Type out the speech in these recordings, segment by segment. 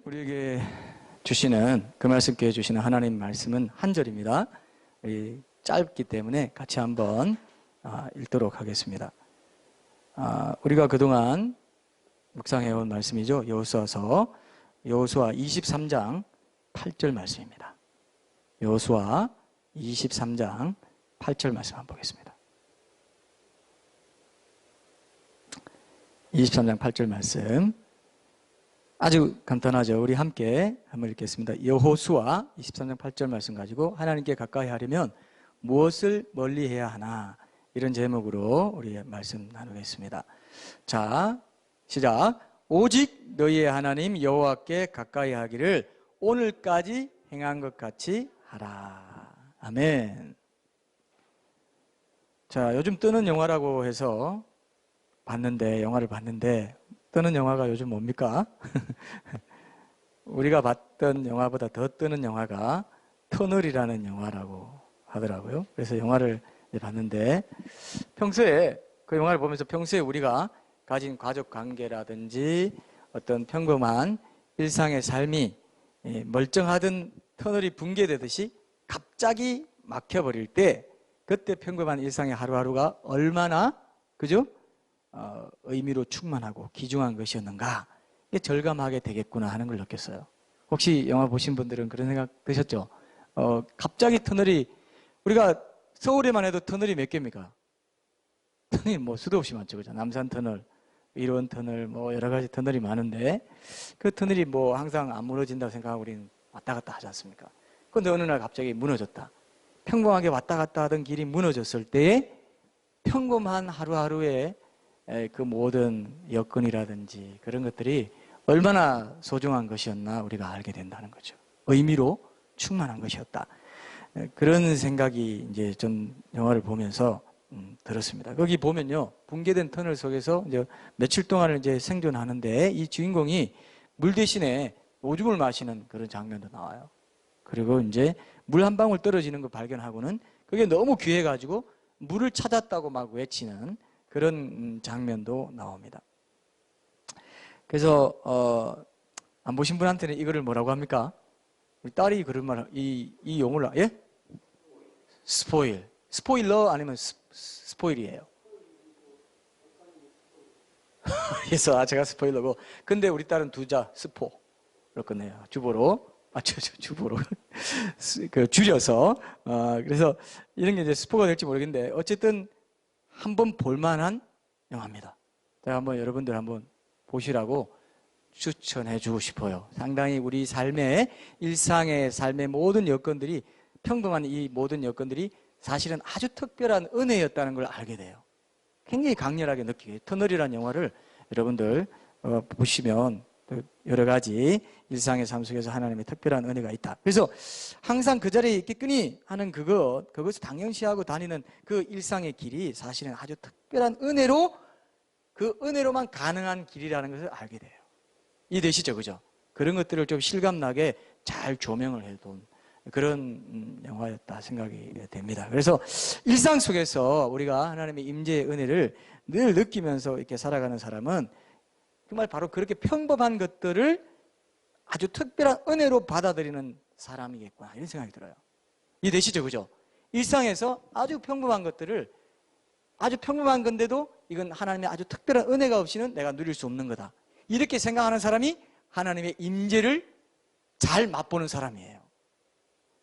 우리에게 주시는 그 말씀께 주시는 하나님 말씀은 한 절입니다. 짧기 때문에 같이 한번 읽도록 하겠습니다. 우리가 그동안 묵상해온 말씀이죠. 여호수아서 여호수아 23장 8절 말씀입니다. 여호수아 23장 8절 말씀 한번 보겠습니다. 23장 8절 말씀 아주 간단하죠. 우리 함께 한번 읽겠습니다. 여호수아 23장 8절 말씀 가지고 하나님께 가까이 하려면 무엇을 멀리해야 하나, 이런 제목으로 우리 말씀 나누겠습니다. 자, 시작. 오직 너희의 하나님 여호와께 가까이 하기를 오늘까지 행한 것 같이 하라. 아멘. 자, 요즘 뜨는 영화라고 해서 영화를 봤는데 뜨는 영화가 요즘 뭡니까? 우리가 봤던 영화보다 더 뜨는 영화가 터널이라는 영화라고 하더라고요. 그래서 영화를 봤는데 평소에 그 영화를 보면서 평소에 우리가 가진 가족 관계라든지 어떤 평범한 일상의 삶이 멀쩡하던 터널이 붕괴되듯이 갑자기 막혀버릴 때 그때 평범한 일상의 하루하루가 얼마나 그죠? 의미로 충만하고 귀중한 것이었는가, 이게 절감하게 되겠구나 하는 걸 느꼈어요. 혹시 영화 보신 분들은 그런 생각 드셨죠? 갑자기 터널이, 우리가 서울에만 해도 터널이 몇 개입니까? 터널이 뭐 수도 없이 많죠. 그죠? 남산 터널, 일원 터널, 뭐 여러 가지 터널이 많은데 그 터널이 뭐 항상 안 무너진다고 생각하고 우리는 왔다 갔다 하지 않습니까? 그런데 어느 날 갑자기 무너졌다. 평범하게 왔다 갔다 하던 길이 무너졌을 때에 평범한 하루하루에 그 모든 여건이라든지 그런 것들이 얼마나 소중한 것이었나 우리가 알게 된다는 거죠. 의미로 충만한 것이었다. 그런 생각이 이제 좀 영화를 보면서 들었습니다. 거기 보면요, 붕괴된 터널 속에서 이제 며칠 동안을 이제 생존하는데 이 주인공이 물 대신에 오줌을 마시는 그런 장면도 나와요. 그리고 이제 물 한 방울 떨어지는 거 발견하고는 그게 너무 귀해가지고 물을 찾았다고 막 외치는 그런 장면도 나옵니다. 그래서 안 보신 분한테는 이거를 뭐라고 합니까? 우리 딸이 그런 말, 이 용어를, 예? 스포일러 아니면 스포일이에요? 그래서 제가 스포일러고, 근데 우리 딸은 두자 스포로 끝내요. 주보로. 주보로. 그 줄여서. 그래서 이런 게 이제 스포가 될지 모르겠는데 어쨌든 한번 볼만한 영화입니다. 제가 한번 여러분들 한번 보시라고 추천해 주고 싶어요. 상당히 우리 삶의 일상의 삶의 모든 여건들이, 평범한 이 모든 여건들이 사실은 아주 특별한 은혜였다는 걸 알게 돼요. 굉장히 강렬하게 느끼게. 터널이라는 영화를 여러분들 보시면 여러 가지 일상의 삶 속에서 하나님의 특별한 은혜가 있다. 그래서 항상 그 자리에 있겠거니 하는 그것을 당연시하고 다니는 그 일상의 길이 사실은 아주 특별한 은혜로, 그 은혜로만 가능한 길이라는 것을 알게 돼요. 이해되시죠? 그죠? 그런 것들을 좀 실감나게 잘 조명을 해둔 그런 영화였다 생각이 됩니다. 그래서 일상 속에서 우리가 하나님의 임재의 은혜를 늘 느끼면서 이렇게 살아가는 사람은 정말 바로 그렇게 평범한 것들을 아주 특별한 은혜로 받아들이는 사람이겠구나, 이런 생각이 들어요. 이해되시죠? 그죠? 일상에서 아주 평범한 것들을, 아주 평범한 건데도 이건 하나님의 아주 특별한 은혜가 없이는 내가 누릴 수 없는 거다, 이렇게 생각하는 사람이 하나님의 임재를 잘 맛보는 사람이에요.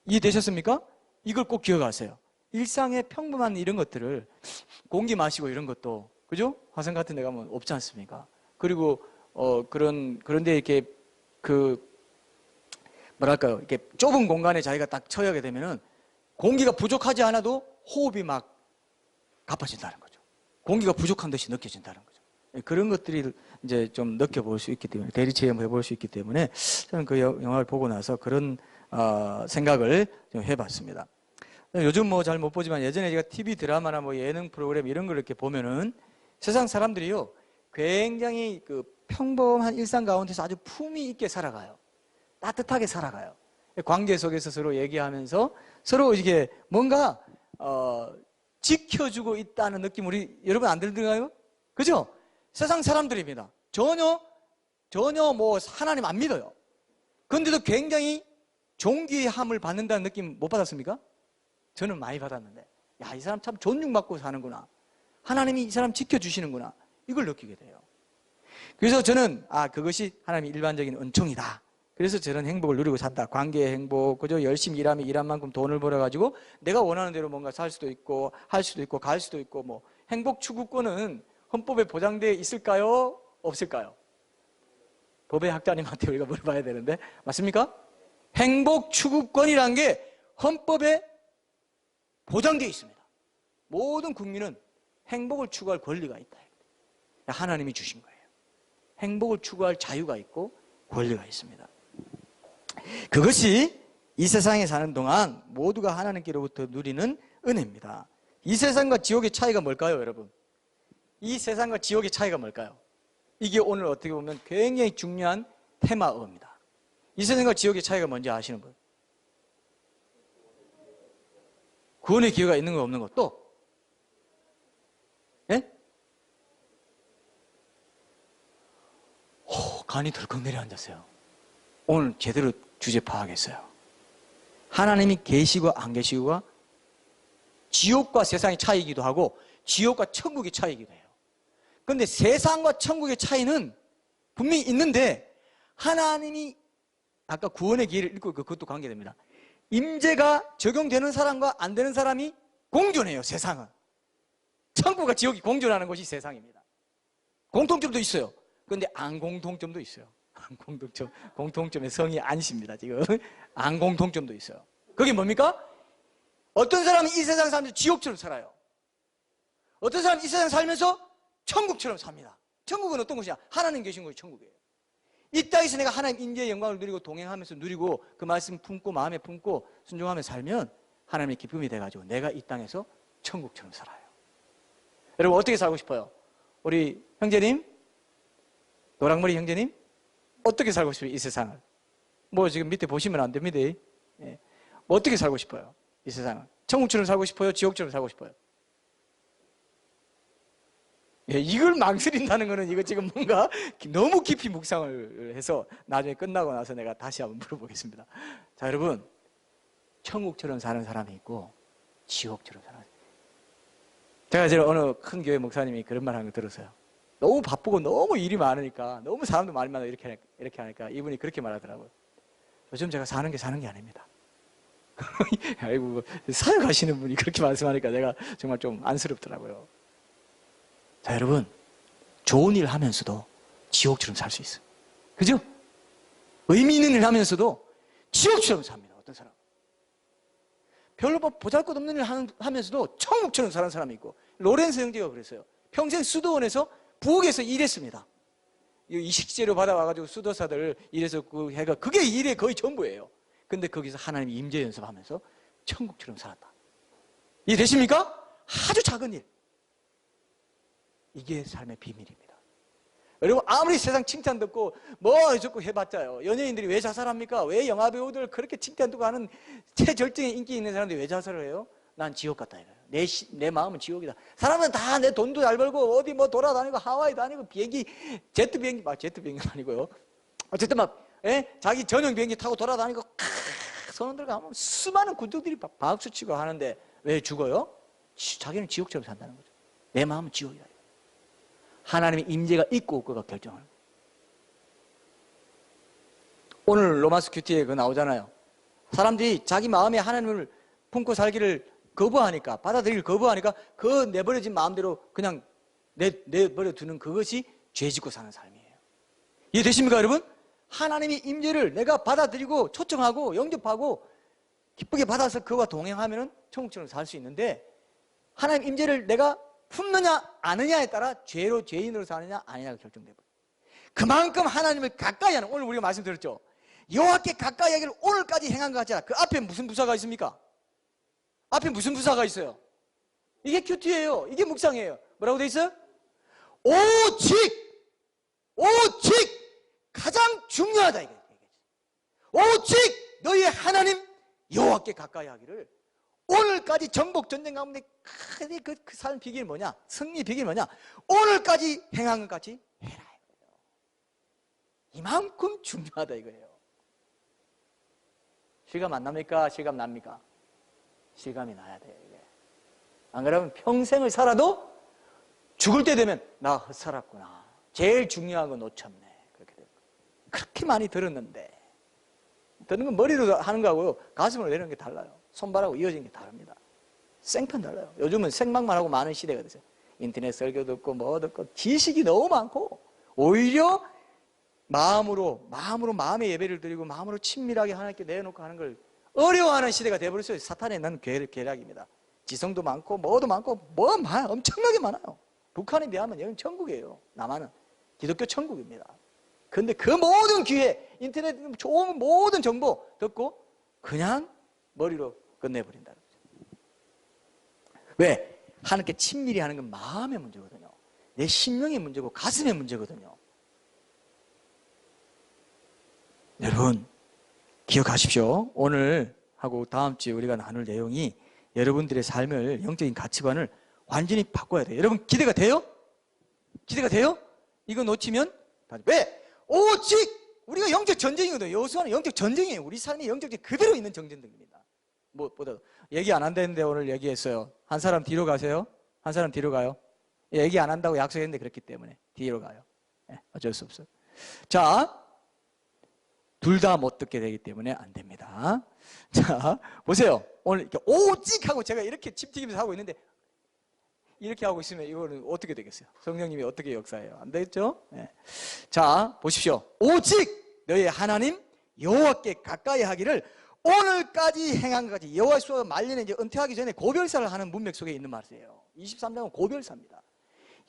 이해되셨습니까? 이걸 꼭 기억하세요. 일상의 평범한 이런 것들을, 공기 마시고 이런 것도, 그죠? 화성 같은 데 가면 없지 않습니까? 그리고 그런데 이렇게 뭐랄까요, 이렇게 좁은 공간에 자기가 딱 처하게 되면은 공기가 부족하지 않아도 호흡이 막 가빠진다는 거죠. 공기가 부족한 듯이 느껴진다는 거죠. 그런 것들이 이제 좀 느껴볼 수 있기 때문에, 대리 체험해 볼 수 있기 때문에 저는 그 영화를 보고 나서 그런 생각을 좀 해봤습니다. 요즘 뭐 잘 못 보지만 예전에 제가 TV 드라마나 뭐 예능 프로그램 이런 걸 이렇게 보면은 세상 사람들이요, 굉장히 그 평범한 일상 가운데서 아주 품위 있게 살아가요. 따뜻하게 살아가요. 관계 속에서 서로 얘기하면서 서로 이게 뭔가 지켜주고 있다는 느낌, 우리 여러분 안 들던가요? 그죠? 세상 사람들입니다. 전혀 뭐 하나님 안 믿어요. 그런데도 굉장히 존귀함을 받는다는 느낌 못 받았습니까? 저는 많이 받았는데, 야, 이 사람 참 존중받고 사는구나. 하나님이 이 사람 지켜주시는구나. 이걸 느끼게 돼요. 그래서 저는 그것이 하나님의 일반적인 은총이다. 그래서 저런 행복을 누리고 산다. 관계의 행복, 그죠? 열심히 일하면 일한 만큼 돈을 벌어가지고 내가 원하는 대로 뭔가 살 수도 있고, 할 수도 있고, 갈 수도 있고, 뭐 행복 추구권은 헌법에 보장되어 있을까요? 없을까요? 법의 학자님한테 우리가 물어봐야 되는데, 맞습니까? 행복 추구권이란 게 헌법에 보장되어 있습니다. 모든 국민은 행복을 추구할 권리가 있다. 하나님이 주신 거예요. 행복을 추구할 자유가 있고 권리가 있습니다. 그것이 이 세상에 사는 동안 모두가 하나님께로부터 누리는 은혜입니다. 이 세상과 지옥의 차이가 뭘까요, 여러분? 이 세상과 지옥의 차이가 뭘까요? 이게 오늘 어떻게 보면 굉장히 중요한 테마어입니다. 이 세상과 지옥의 차이가 뭔지 아시는 분? 구원의 기회가 있는 거 없는 거 또? 예? 간이 덜컥 내려앉았어요. 오늘 제대로 주제 파악했어요. 하나님이 계시고 안 계시고가 지옥과 세상의 차이이기도 하고 지옥과 천국의 차이이기도 해요. 그런데 세상과 천국의 차이는 분명히 있는데, 하나님이 아까 구원의 기회를 읽고 그것도 관계됩니다. 임재가 적용되는 사람과 안 되는 사람이 공존해요. 세상은. 천국과 지옥이 공존하는 것이 세상입니다. 공통점도 있어요. 그런데 안 공통점도 있어요. 안 공통점, 공통점의 성이 안십니다. 지금 안 공통점도 있어요. 그게 뭡니까? 어떤 사람은 이 세상 살면서 지옥처럼 살아요. 어떤 사람은 이 세상 살면서 천국처럼 삽니다. 천국은 어떤 것이냐? 하나님 계신 것이 천국이에요. 이 땅에서 내가 하나님 임재의 영광을 누리고 동행하면서 누리고 그 말씀 품고 마음에 품고 순종하며 살면 하나님의 기쁨이 돼가지고 내가 이 땅에서 천국처럼 살아요. 여러분 어떻게 살고 싶어요? 우리 형제님, 노랑머리 형제님, 어떻게 살고 싶어요? 이 세상을. 뭐 지금 밑에 보시면 안 됩니다. 예. 뭐 어떻게 살고 싶어요? 이 세상을. 천국처럼 살고 싶어요? 지옥처럼 살고 싶어요? 예, 이걸 망설인다는 거는 이거 지금 뭔가 너무 깊이 묵상을 해서 나중에 끝나고 나서 내가 다시 한번 물어보겠습니다. 자, 여러분, 천국처럼 사는 사람이 있고 지옥처럼 사는 사람이 있고. 제가 이제 어느 큰 교회 목사님이 그런 말 하는 거 들었어요. 너무 바쁘고 너무 일이 많으니까, 너무 사람도 많이 만나고 이렇게 하니까 이분이 그렇게 말하더라고요. 요즘 제가 사는 게 아닙니다. 아이고, 사역하시는 분이 그렇게 말씀하니까 내가 정말 좀 안쓰럽더라고요. 자, 여러분, 좋은 일 하면서도 지옥처럼 살 수 있어요. 그죠? 의미 있는 일 하면서도 지옥처럼 삽니다. 어떤 사람. 별로 보잘것없는 일 하면서도 천국처럼 사는 사람이 있고, 로렌스 형제가 그랬어요. 평생 수도원에서 부엌에서 일했습니다. 이식재료 받아와가지고 수도사들 일해서 그 해가 그게 일의 거의 전부예요. 근데 거기서 하나님 임재 연습하면서 천국처럼 살았다. 이해되십니까? 아주 작은 일. 이게 삶의 비밀입니다. 여러분 아무리 세상 칭찬 듣고 뭐 자꾸 해봤자요. 연예인들이 왜 자살합니까? 왜 영화배우들 그렇게 칭찬 듣고 하는 최절정의 인기 있는 사람들이 왜 자살을 해요? 난 지옥 같다 이거예요. 내 마음은 지옥이다. 사람은 다 내 돈도 잘 벌고 어디 뭐 돌아다니고 하와이 다니고 비행기 제트 비행기 아니고요. 어쨌든 막 자기 전용 비행기 타고 돌아다니고 손흔 들어가면 수많은 군중들이 박수 치고 하는데 왜 죽어요? 자기는 지옥처럼 산다는 거죠. 내 마음은 지옥이다. 하나님의 임재가 있고 없고가 결정을. 오늘 로마스 큐티에 그 나오잖아요. 사람들이 자기 마음에 하나님을 품고 살기를 거부하니까, 받아들이기를 거부하니까 그 내버려진 마음대로 그냥 내버려 두는 그것이 죄 짓고 사는 삶이에요. 이해되십니까 여러분? 하나님의 임재를 내가 받아들이고 초청하고 영접하고 기쁘게 받아서 그와 동행하면 천국처럼 살 수 있는데, 하나님 임재를 내가 품느냐 아느냐에 따라 죄인으로 사느냐 아니냐가 결정돼요. 그만큼 하나님을 가까이 하는, 오늘 우리가 말씀드렸죠. 여호와께 가까이 하기를 오늘까지 행한 것 같잖아. 그 앞에 무슨 부사가 있습니까? 앞에 무슨 부사가 있어요? 이게 큐티예요. 이게 묵상이에요. 뭐라고 돼 있어요? 오직 가장 중요하다 이게. 오직 너희 하나님 여호와께 가까이 하기를 오늘까지 정복 전쟁 가운데 그 삶 비결이 뭐냐? 승리 비결이 뭐냐? 오늘까지 행한 것 같이 해라 이거예요. 이만큼 중요하다 이거예요. 실감 안 납니까? 실감 납니까? 실감이 나야 돼요. 이게. 안 그러면 평생을 살아도 죽을 때 되면 나 헛살았구나. 제일 중요한 거 놓쳤네. 그렇게 돼요. 그렇게 많이 들었는데 듣는 건 머리로 하는 거하고요 가슴으로 내는 게 달라요. 손발하고 이어지는 게 다릅니다. 생판 달라요. 요즘은 생각만 하고 많은 시대가 됐어요. 인터넷 설교 듣고 뭐 듣고 지식이 너무 많고 오히려 마음의 예배를 드리고 마음으로 친밀하게 하나님께 내놓고 하는 걸 어려워하는 시대가 되어버렸어요. 사탄의 난 계략입니다. 지성도 많고 뭐도 많고 엄청나게 많아요. 북한에 비하면 여기는 천국이에요. 남한은 기독교 천국입니다. 그런데 그 모든 기회, 인터넷 좋은 모든 정보 듣고 그냥 머리로 끝내버린다는 거죠. 왜? 하나님께 친밀히 하는 건 마음의 문제거든요. 내 심령의 문제고 가슴의 문제거든요. 여러분 기억하십시오. 오늘 하고 다음 주에 우리가 나눌 내용이 여러분들의 삶을, 영적인 가치관을 완전히 바꿔야 돼요. 여러분 기대가 돼요? 기대가 돼요? 이거 놓치면 왜? 오직 우리가 영적 전쟁이거든요. 여호수아는 영적 전쟁이에요. 우리 삶이 영적이 그대로 있는 전쟁입니다. 무엇보다도 얘기 안 한다는데 오늘 얘기했어요. 한 사람 뒤로 가세요. 한 사람 뒤로 가요. 얘기 안 한다고 약속했는데 그렇기 때문에 뒤로 가요. 어쩔 수 없어요. 자, 둘 다 못 듣게 되기 때문에 안 됩니다. 자, 보세요. 오늘 이렇게 오직 하고 제가 이렇게 집튀기면서 하고 있는데 이렇게 하고 있으면 이거는 어떻게 되겠어요? 성령님이 어떻게 역사해요? 안 되겠죠? 네. 자, 보십시오. 오직 너희 하나님 여호와께 가까이 하기를 오늘까지 행한 것까지. 여호와의 말년에 이제 은퇴하기 전에 고별사를 하는 문맥 속에 있는 말이에요. 23장은 고별사입니다.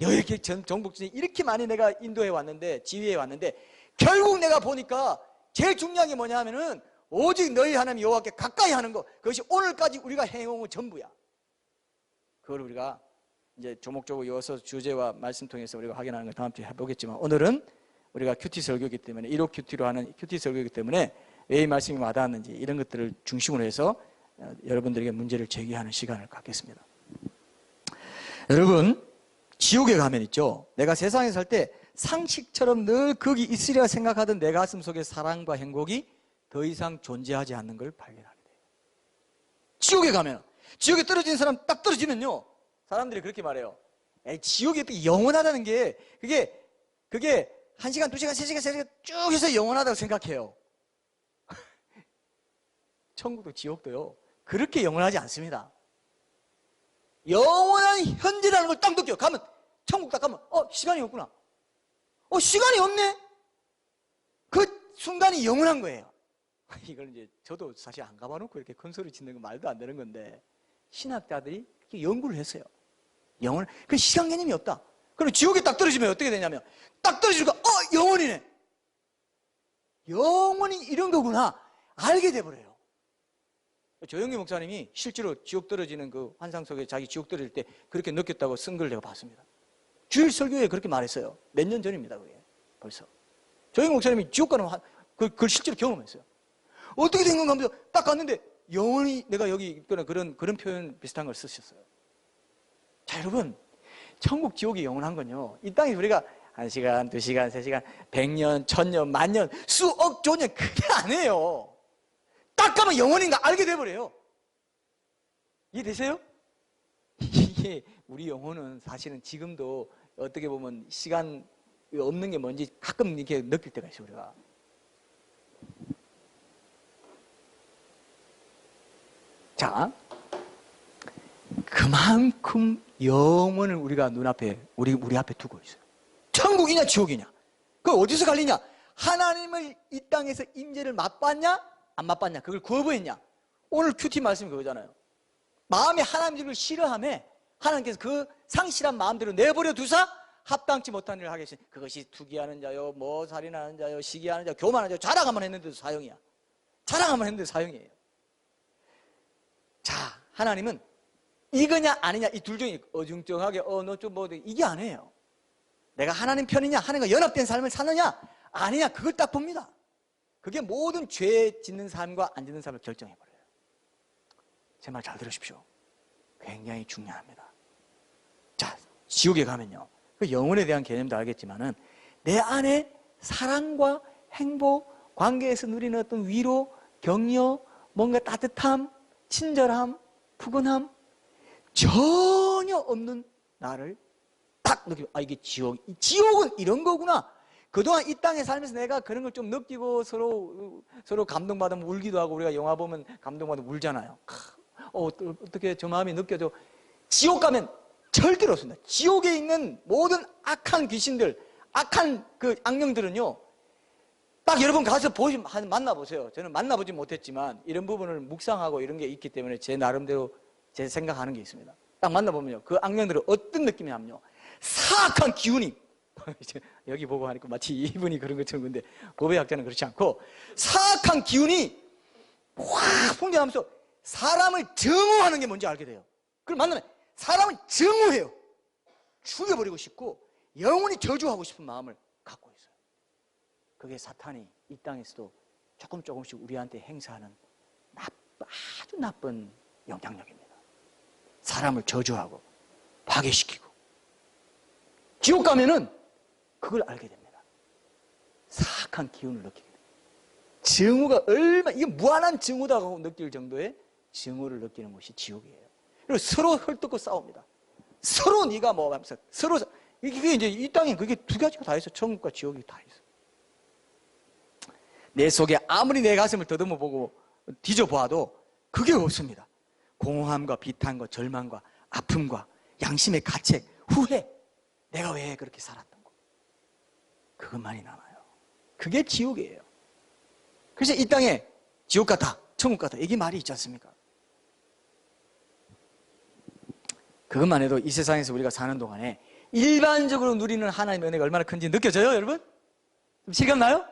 여기 정복진이 이렇게 많이 내가 인도해 왔는데, 지휘해 왔는데 결국 내가 보니까 제일 중요한 게 뭐냐 하면은 오직 너희 하나님 여호와께 가까이 하는 것, 그것이 오늘까지 우리가 행해온 건 전부야. 그걸 우리가 이제 조목조목 이어서 주제와 말씀 통해서 우리가 확인하는 걸 다음 주에 해보겠지만, 오늘은 우리가 큐티 설교이기 때문에 1호 큐티로 하는 큐티 설교이기 때문에 왜 이 말씀이 와닿았는지 이런 것들을 중심으로 해서 여러분들에게 문제를 제기하는 시간을 갖겠습니다. 여러분, 지옥에 가면 있죠, 내가 세상에 살 때 상식처럼 늘 거기 있으리라 생각하던 내 가슴 속의 사랑과 행복이 더 이상 존재하지 않는 걸 발견하게 돼요. 지옥에 가면, 지옥에 떨어진 사람 딱 떨어지면요, 사람들이 그렇게 말해요. 지옥이 또 영원하다는 게 그게 1시간, 2시간, 3시간, 4시간 쭉 해서 영원하다고 생각해요. 천국도 지옥도요 그렇게 영원하지 않습니다. 영원한 현재라는 걸 딱 느껴요. 가면, 천국 딱 가면 시간이 없구나. 시간이 없네. 그 순간이 영원한 거예요. 이걸 이제 저도 사실 안 가봐놓고 이렇게 큰 소리 짓는 건 말도 안 되는 건데, 신학자들이 이렇게 연구를 했어요. 그 시간 개념이 없다. 그럼 지옥에 딱 떨어지면 어떻게 되냐면, 딱 떨어지니까 영원이네. 영원히 이런 거구나 알게 돼버려요. 조영기 목사님이 실제로 지옥 떨어지는 그 환상 속에 자기 지옥 떨어질 때 그렇게 느꼈다고 쓴 걸 내가 봤습니다. 주일 설교에 그렇게 말했어요. 몇 년 전입니다. 그게 벌써. 조영기 목사님이 지옥 가는 그걸 실제로 경험했어요. 어떻게 된 건가 하면서 딱 갔는데 영원히 내가 여기 있거나 그런 표현 비슷한 걸 쓰셨어요. 자, 여러분, 천국 지옥이 영원한 건요, 이 땅에 우리가 1시간, 2시간, 3시간, 100년, 1000년, 만년, 수억, 조년, 그게 아니에요. 딱 가면 영원인가 알게 돼버려요. 이해되세요? 이게 우리 영혼은 사실은 지금도 어떻게 보면 시간 없는 게 뭔지 가끔 이렇게 느낄 때가 있어요, 우리가. 자, 그만큼 영원을 우리가 눈앞에, 우리 앞에 두고 있어요. 천국이냐 지옥이냐, 그걸 어디서 갈리냐? 하나님을 이 땅에서 임재를 맛봤냐 안 맛봤냐, 그걸 거부했냐. 오늘 큐티 말씀이 그거잖아요. 마음에 하나님을 싫어하며 하나님께서 그 상실한 마음대로 내버려 두사 합당치 못한 일을 하게 하신, 그것이 투기하는 자요, 살인하는 자요, 시기하는 자요, 교만하는 자요, 자랑하면 했는데도 사형이야. 자랑하면 했는데도 사형이에요. 자, 하나님은 이거냐 아니냐 이 둘 중에 어중쩡하게 너 좀 이게 아니에요. 내가 하나님 편이냐, 하나님과 연합된 삶을 사느냐 아니냐, 그걸 딱 봅니다. 그게 모든 죄 짓는 삶과 안 짓는 삶을 결정해버려요. 제 말 잘 들으십시오. 굉장히 중요합니다. 자, 지옥에 가면요, 그 영혼에 대한 개념도 알겠지만은 내 안에 사랑과 행복, 관계에서 누리는 어떤 위로, 격려, 뭔가 따뜻함, 친절함, 푸근함 전혀 없는 나를 딱 느끼고, 아, 이게 지옥은 이런 거구나. 그동안 이 땅에 살면서 내가 그런 걸 좀 느끼고 서로 감동받으면 울기도 하고, 우리가 영화 보면 감동받으면 울잖아요. 어떻게 저 마음이 느껴져. 지옥 가면 절대로 없습니다. 지옥에 있는 모든 악한 귀신들, 악한 그 악령들은요, 딱 여러분 가서 만나보세요. 저는 만나보지 못했지만 이런 부분을 묵상하고 이런 게 있기 때문에 제 나름대로 제 생각하는 게 있습니다. 딱 만나보면요, 그 악령들은 어떤 느낌이 하면요, 사악한 기운이 여기 보고 하니까 마치 이분이 그런 것처럼, 근데 고배학자는 그렇지 않고 사악한 기운이 확 풍겨나면서 사람을 증오하는 게 뭔지 알게 돼요. 그걸 만나면 사람을 증오해요. 죽여버리고 싶고 영원히 저주하고 싶은 마음을 갖고 있어요. 그게 사탄이 이 땅에서도 조금씩 우리한테 행사하는 아주 나쁜 영향력입니다. 사람을 저주하고 파괴시키고. 지옥 가면은 그걸 알게 됩니다. 사악한 기운을 느끼게 됩니다. 증오가 이게 무한한 증오다고 느낄 정도의 증오를 느끼는 것이 지옥이에요. 그리고 서로 헐뜯고 싸웁니다. 서로 네가 뭐 하면서 서로, 이게 이제 이 땅에 그게 두 가지가 다 있어. 천국과 지옥이 다 있어. 내 속에 아무리 내 가슴을 더듬어 보고 뒤져보아도 그게 없습니다. 공허함과 비탄과 절망과 아픔과 양심의 가책, 후회, 내가 왜 그렇게 살았던 거, 그것만이 남아요. 그게 지옥이에요. 그래서 이 땅에 지옥 같다, 천국 같다, 이게 말이 있지 않습니까? 그것만 해도 이 세상에서 우리가 사는 동안에 일반적으로 누리는 하나님의 은혜가 얼마나 큰지 느껴져요, 여러분? 실감나요?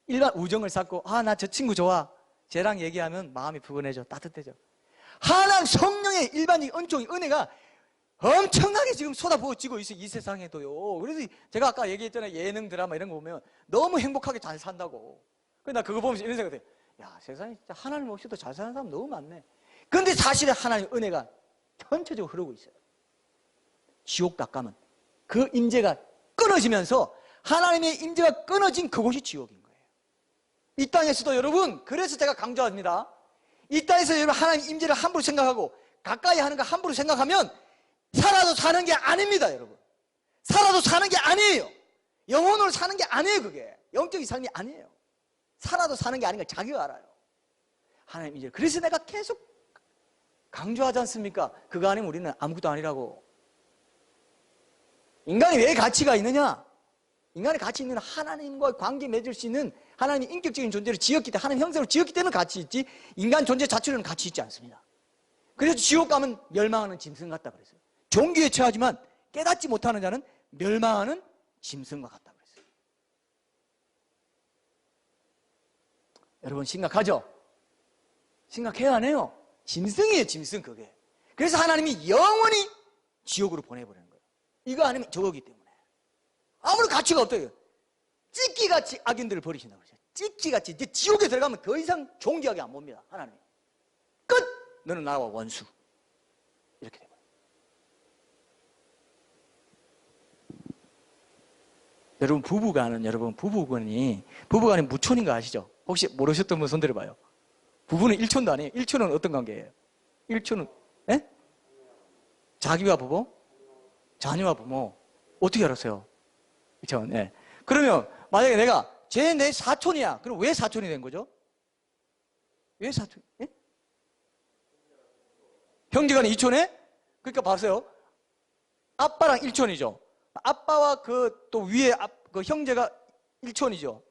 일반 우정을 쌓고, 아, 나 저 친구 좋아, 쟤랑 얘기하면 마음이 푸근해져, 따뜻해져. 하나님 성령의 일반적인 은총의 은혜가 엄청나게 지금 쏟아부어지고 있어요, 이 세상에도요. 그래서 제가 아까 얘기했잖아요, 예능 드라마 이런 거 보면 너무 행복하게 잘 산다고. 그래서 나 그거 보면서 이런 생각이 들어요. 야, 세상에 진짜 하나님 없이도 잘 사는 사람 너무 많네. 근데 사실은 하나님의 은혜가 전체적으로 흐르고 있어요. 지옥 닦아면 그 임재가 끊어지면서, 하나님의 임재가 끊어진 그곳이 지옥인 거예요. 이 땅에서도 여러분, 그래서 제가 강조합니다. 이 땅에서 여러분 하나님의 임재를 함부로 생각하고 가까이 하는 거 함부로 생각하면 살아도 사는 게 아닙니다, 여러분. 살아도 사는 게 아니에요. 영혼으로 사는 게 아니에요, 그게. 영적인 삶이 아니에요. 살아도 사는 게 아닌 걸 자기가 알아요. 하나님 임재. 그래서 내가 계속 강조하지 않습니까? 그거 아니면 우리는 아무것도 아니라고. 인간이 왜 가치가 있느냐? 인간의 가치 있는 하나님과 관계 맺을 수 있는, 하나님이 인격적인 존재를 지었기 때문에, 하나님 형상으로 지었기 때문에 가치 있지, 인간 존재 자체로는 가치 있지 않습니다. 그래서 지옥 가면 멸망하는 짐승 같다 그랬어요. 종기에 처하지만 깨닫지 못하는 자는 멸망하는 짐승과 같다 그랬어요. 여러분 심각하죠? 심각해요, 안 해요? 짐승이에요, 짐승. 그게. 그래서 하나님이 영원히 지옥으로 보내버리는 거예요. 이거 아니면 저거기 때문에. 아무런 가치가 없대요. 찢기같이 악인들을 버리신다고 그러죠. 찢기같이. 이제 지옥에 들어가면 더 이상 존귀하게 안 봅니다, 하나님. 끝! 너는 나와 원수. 이렇게 돼요. 여러분 부부간이 무촌인 거 아시죠? 혹시 모르셨던 분 손 들어봐요. 부부는 일촌도 아니에요. 일촌은 어떤 관계예요? 일촌은, 예? 자기와 부모, 자녀와 부모. 어떻게 알았어요? 일촌, 예. 그러면 만약에 쟤 내 사촌이야. 그럼 왜 사촌이 된 거죠? 왜 사촌? 예? 형제간에 이촌에? 그러니까 봤어요. 아빠랑 일촌이죠. 아빠와 그 또 위에 그 형제가 일촌이죠.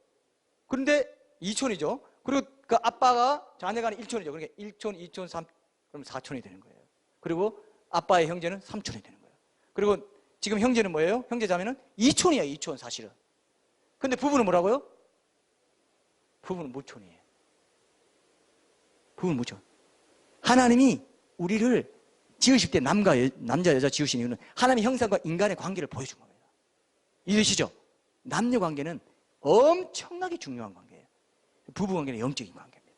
그런데 이촌이죠. 그리고 그 아빠가 자녀간에 일촌이죠. 그러니까 1촌, 2촌, 3, 그럼 4촌이 되는 거예요. 그리고 아빠의 형제는 3촌이 되는 거예요. 그리고 지금 형제는 뭐예요? 형제 자매는 2촌이야, 2촌 사실은. 근데 부부는 뭐라고요? 부부는 무촌이에요. 부부는 무촌. 하나님이 우리를 지으실 때 남자, 여자 지으신 이유는 하나님의 형상과 인간의 관계를 보여준 겁니다. 이해되시죠? 남녀 관계는 엄청나게 중요한 관계예요. 부부 관계는 영적인 관계입니다.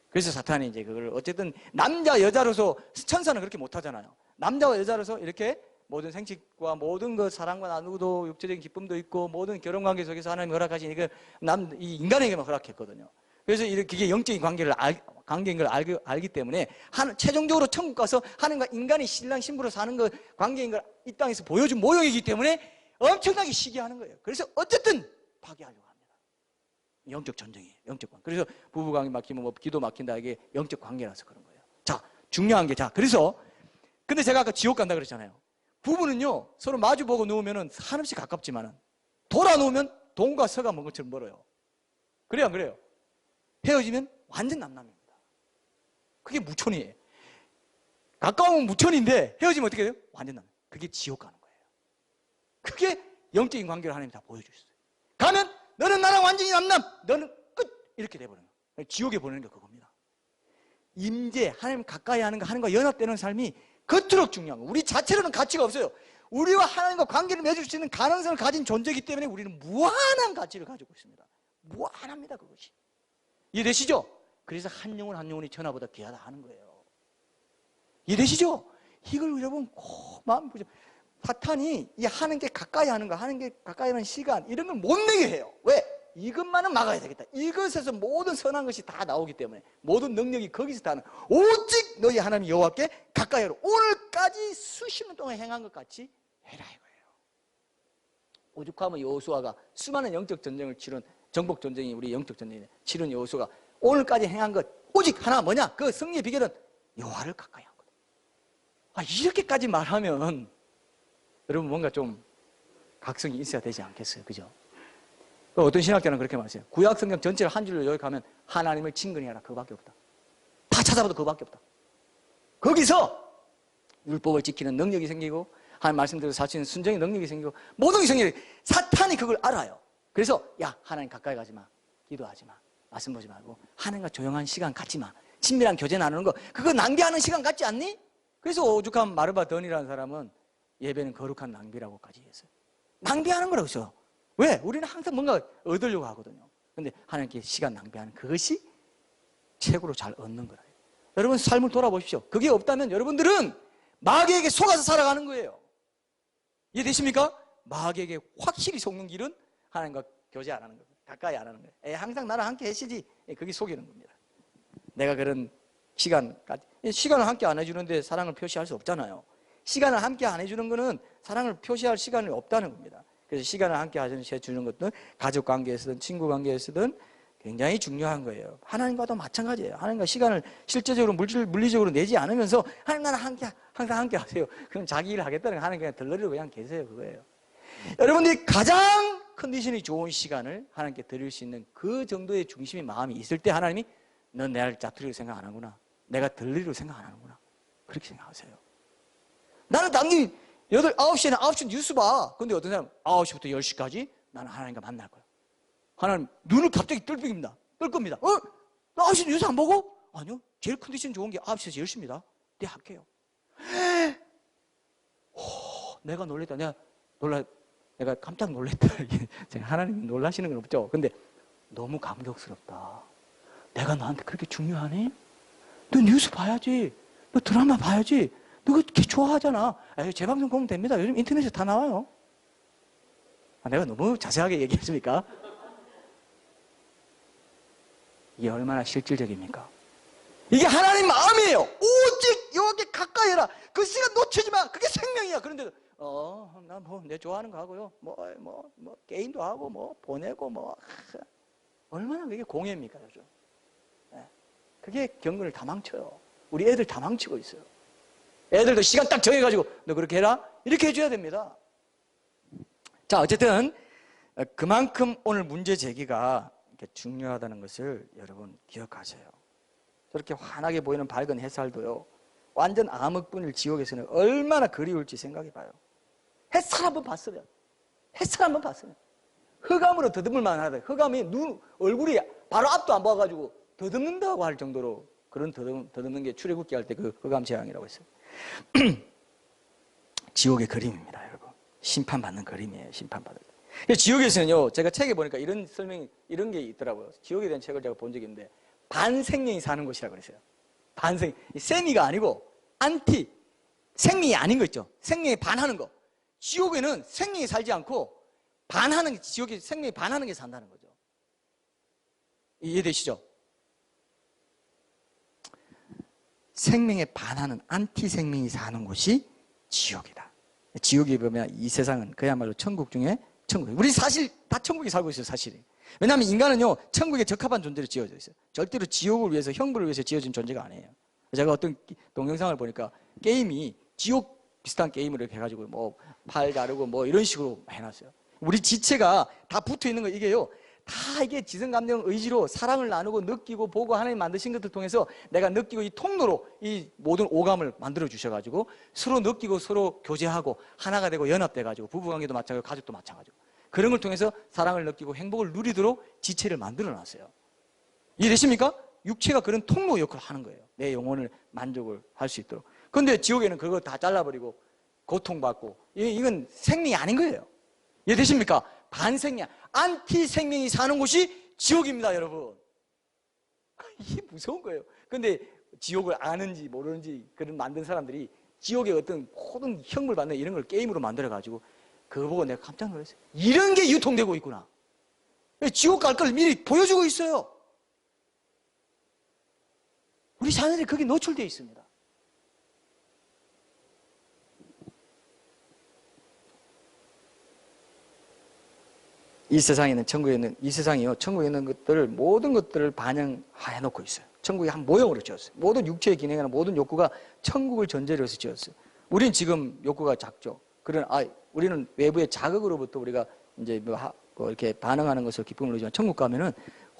그래서 사탄이 이제 그걸 어쨌든 남자, 여자로서, 천사는 그렇게 못하잖아요. 남자와 여자로서 이렇게 모든 생식과 모든 그 사랑과 나누고도 육체적인 기쁨도 있고 모든 결혼 관계 속에서 하나님이 허락하신 이 인간에게만 허락했거든요. 그래서 그게 영적인 관계를 관계인 걸 알기 때문에 최종적으로 천국 가서 하나님과 인간이 신랑 신부로 사는 거 관계인 걸 이 땅에서 보여준 모형이기 때문에 엄청나게 시기하는 거예요. 그래서 어쨌든 파괴하려고 합니다. 영적 전쟁이에요. 영적 관계. 그래서 부부관계 막히면 뭐 기도 막힌다, 이게 영적 관계라서 그런 거예요. 자, 중요한 게, 자, 그래서 근데 제가 아까 지옥 간다 그랬잖아요. 부부는요 서로 마주보고 누우면은 한없이 가깝지만은 돌아 누우면 동과 서가 먼 것처럼 멀어요. 그래요 안 그래요? 헤어지면 완전 남남입니다. 그게 무천이에요. 가까우면 무천인데 헤어지면 어떻게 돼요? 완전 남남. 그게 지옥 가는 거예요. 그게 영적인 관계를 하나님이 다 보여주셨어요. 가면 너는 나랑 완전히 남남, 너는 끝, 이렇게 돼버려요. 지옥에 보내는 게 그겁니다. 임재, 하나님 가까이 하는 거, 하나님과 연합되는 삶이 그토록 중요한 거예요. 우리 자체로는 가치가 없어요. 우리와 하나님과 관계를 맺을 수 있는 가능성을 가진 존재이기 때문에 우리는 무한한 가치를 가지고 있습니다. 무한합니다, 그것이. 이해되시죠? 그래서 한 영혼 한 영혼이 천하보다 귀하다 하는 거예요. 이해되시죠? 이걸 여러분 꼭 마음 보죠. 사탄이 이 하나님께 가까이 하는 거, 하나님께 가까이 하는 시간, 이런 걸 못 내게 해요. 왜? 이것만은 막아야 되겠다. 이것에서 모든 선한 것이 다 나오기 때문에, 모든 능력이 거기서 다 나와요. 오직 너희 하나님 여호와께 가까이 하라. 오늘까지 수십 년 동안 행한 것 같이 해라 이거예요. 오죽하면 여호수아가 수많은 영적 전쟁을 치른, 정복 전쟁이 우리 영적 전쟁이네, 치른 여호수아가 오늘까지 행한 것 오직 하나, 뭐냐? 그 승리의 비결은 여호와를 가까이 한 거다. 아, 이렇게까지 말하면 여러분 뭔가 좀 각성이 있어야 되지 않겠어요? 그죠? 어떤 신학자는 그렇게 말했어요. 구약 성경 전체를 한 줄로 요약하면 하나님을 친근히 하라, 그거밖에 없다. 다 찾아봐도 그거밖에 없다. 거기서 율법을 지키는 능력이 생기고 하나님 말씀대로 살 수 있는 순종의 능력이 생기고 모든 게 생겨요. 사탄이 그걸 알아요. 그래서 야, 하나님 가까이 가지 마, 기도하지 마, 말씀 보지 말고 하나님과 조용한 시간 갖지 마, 친밀한 교제 나누는 거 그거 낭비하는 시간 갖지 않니? 그래서 오죽한 마르바 던이라는 사람은 예배는 거룩한 낭비라고까지 했어요. 낭비하는 거라고 했어요. 왜? 우리는 항상 뭔가 얻으려고 하거든요. 근데 하나님께 시간 낭비하는 그것이 최고로 잘 얻는 거예요. 여러분 삶을 돌아보십시오. 그게 없다면 여러분들은 마귀에게 속아서 살아가는 거예요. 이해되십니까? 마귀에게 확실히 속는 길은 하나님과 교제 안 하는 거예요. 가까이 안 하는 거예요. 항상 나랑 함께 하시지. 그게 속이는 겁니다. 내가 그런 시간을 함께 안 해주는데 사랑을 표시할 수 없잖아요. 시간을 함께 안 해주는 거는 사랑을 표시할 시간이 없다는 겁니다. 그래서 시간을 함께 해주는 것도 가족 관계에서든 친구 관계에서든 굉장히 중요한 거예요. 하나님과도 마찬가지예요. 하나님과 시간을 실제적으로 물리적으로 내지 않으면서 하나님 나랑 항상 함께 하세요. 그럼 자기 일을 하겠다는 거 하나님 그냥 덜러리로 그냥 계세요. 그거예요. 여러분들이 가장 컨디션이 좋은 시간을 하나님께 드릴 수 있는 그 정도의 중심의 마음이 있을 때 하나님이 넌 나를 짜투리로 생각 안 하구나, 내가 덜러리로 생각 안 하는구나, 그렇게 생각하세요. 나는 당연히 9시에는 9시 뉴스 봐. 근데 어떤 사람 9시부터 10시까지 나는 하나님과 만날 거야. 하나님 눈을 갑자기 뜰 겁니다. 나 9시 뉴스 안 보고? 아니요. 제일 컨디션 좋은 게 9시에서 10시입니다. 네, 할게요. 내가 놀랬다. 내가 깜짝 놀랬다. 하나님 놀라시는 건 없죠. 근데 너무 감격스럽다. 내가 너한테 그렇게 중요하니? 너 뉴스 봐야지. 너 드라마 봐야지. 너 그렇게 좋아하잖아. 제 방송 보면 됩니다. 요즘 인터넷에 다 나와요. 내가 너무 자세하게 얘기했습니까? 이게 얼마나 실질적입니까? 이게 하나님 마음이에요. 오직 여호와께 가까이 해라. 그 시간 놓치지 마. 그게 생명이야. 그런데도 나 내 좋아하는 거 하고요. 게임도 하고 보내고 얼마나 그게 공예입니까, 요즘? 그게 경건을 다 망쳐요. 우리 애들 다 망치고 있어요. 애들도 시간 딱 정해가지고 너 그렇게 해라? 이렇게 해줘야 됩니다. 자, 어쨌든 그만큼 오늘 문제 제기가 중요하다는 것을 여러분 기억하세요. 저렇게 환하게 보이는 밝은 햇살도요, 완전 암흑분일 지옥에서는 얼마나 그리울지 생각해봐요. 햇살 한번 봤으면, 흑암으로 더듬을만 하다. 흑암이 얼굴이 바로 앞도 안 봐가지고 더듬는다고 할 정도로, 그런 더듬는 게 출애굽기 할 때 그 흑암 재앙이라고 했어요. 지옥의 그림입니다, 여러분. 심판받는 그림이에요, 심판받을 때. 지옥에서는요, 제가 책에 보니까 이런 게 있더라고요. 지옥에 대한 책을 제가 본 적이 있는데, 반생명이 사는 곳이라고 그랬어요. 세미가 아니고, 생명이 아닌 거 있죠. 생명에 반하는 거. 지옥에는 생명이 살지 않고, 지옥에 생명이 반하는 게 산다는 거죠. 이해되시죠? 생명에 반하는 안티 생명이 사는 곳이 지옥이다. 지옥에 보면 이 세상은 그야말로 천국 중에 천국. 우리 사실 다 천국에 살고 있어요, 사실이. 왜냐하면 인간은요, 천국에 적합한 존재로 지어져 있어요. 절대로 지옥을 위해서, 형벌을 위해서 지어진 존재가 아니에요. 제가 어떤 동영상을 보니까 게임이 지옥 비슷한 게임을 이렇게 해가지고 뭐 팔 자르고 뭐 이런 식으로 해놨어요. 우리 지체가 다 붙어 있는 거 이게요, 다 이게 지성, 감정, 의지로 사랑을 나누고 느끼고 보고 하나님 만드신 것들 통해서 내가 느끼고 이 통로로 이 모든 오감을 만들어 주셔가지고 서로 느끼고 서로 교제하고 하나가 되고 연합돼가지고 부부관계도 마찬가지고 가족도 마찬가지고 그런 걸 통해서 사랑을 느끼고 행복을 누리도록 지체를 만들어 놨어요. 이해되십니까? 육체가 그런 통로 역할을 하는 거예요. 내 영혼을 만족을 할 수 있도록. 그런데 지옥에는 그거 다 잘라버리고 고통받고 이건 생명이 아닌 거예요. 이해되십니까? 반생명, 안티 생명이 사는 곳이 지옥입니다, 여러분. 이게 무서운 거예요. 근데 지옥을 아는지 모르는지 그런 만든 사람들이 지옥의 어떤 모든 형벌 받는 이런 걸 게임으로 만들어가지고 그거 보고 내가 깜짝 놀랐어요. 이런 게 유통되고 있구나. 지옥 갈 걸 미리 보여주고 있어요. 우리 자녀들이 거기 노출되어 있습니다. 이 세상에는, 천국에 있는, 이 세상이요, 천국에 있는 것들을, 모든 것들을 반영해 놓고 있어요. 천국이 한 모형으로 지었어요. 모든 육체의 기능이나 모든 욕구가 천국을 전제로 해서 지었어요. 우리는 지금 욕구가 작죠. 우리는 외부의 자극으로부터 우리가 이제 뭐 이렇게 반응하는 것을 기쁨을 누리지만 천국 가면은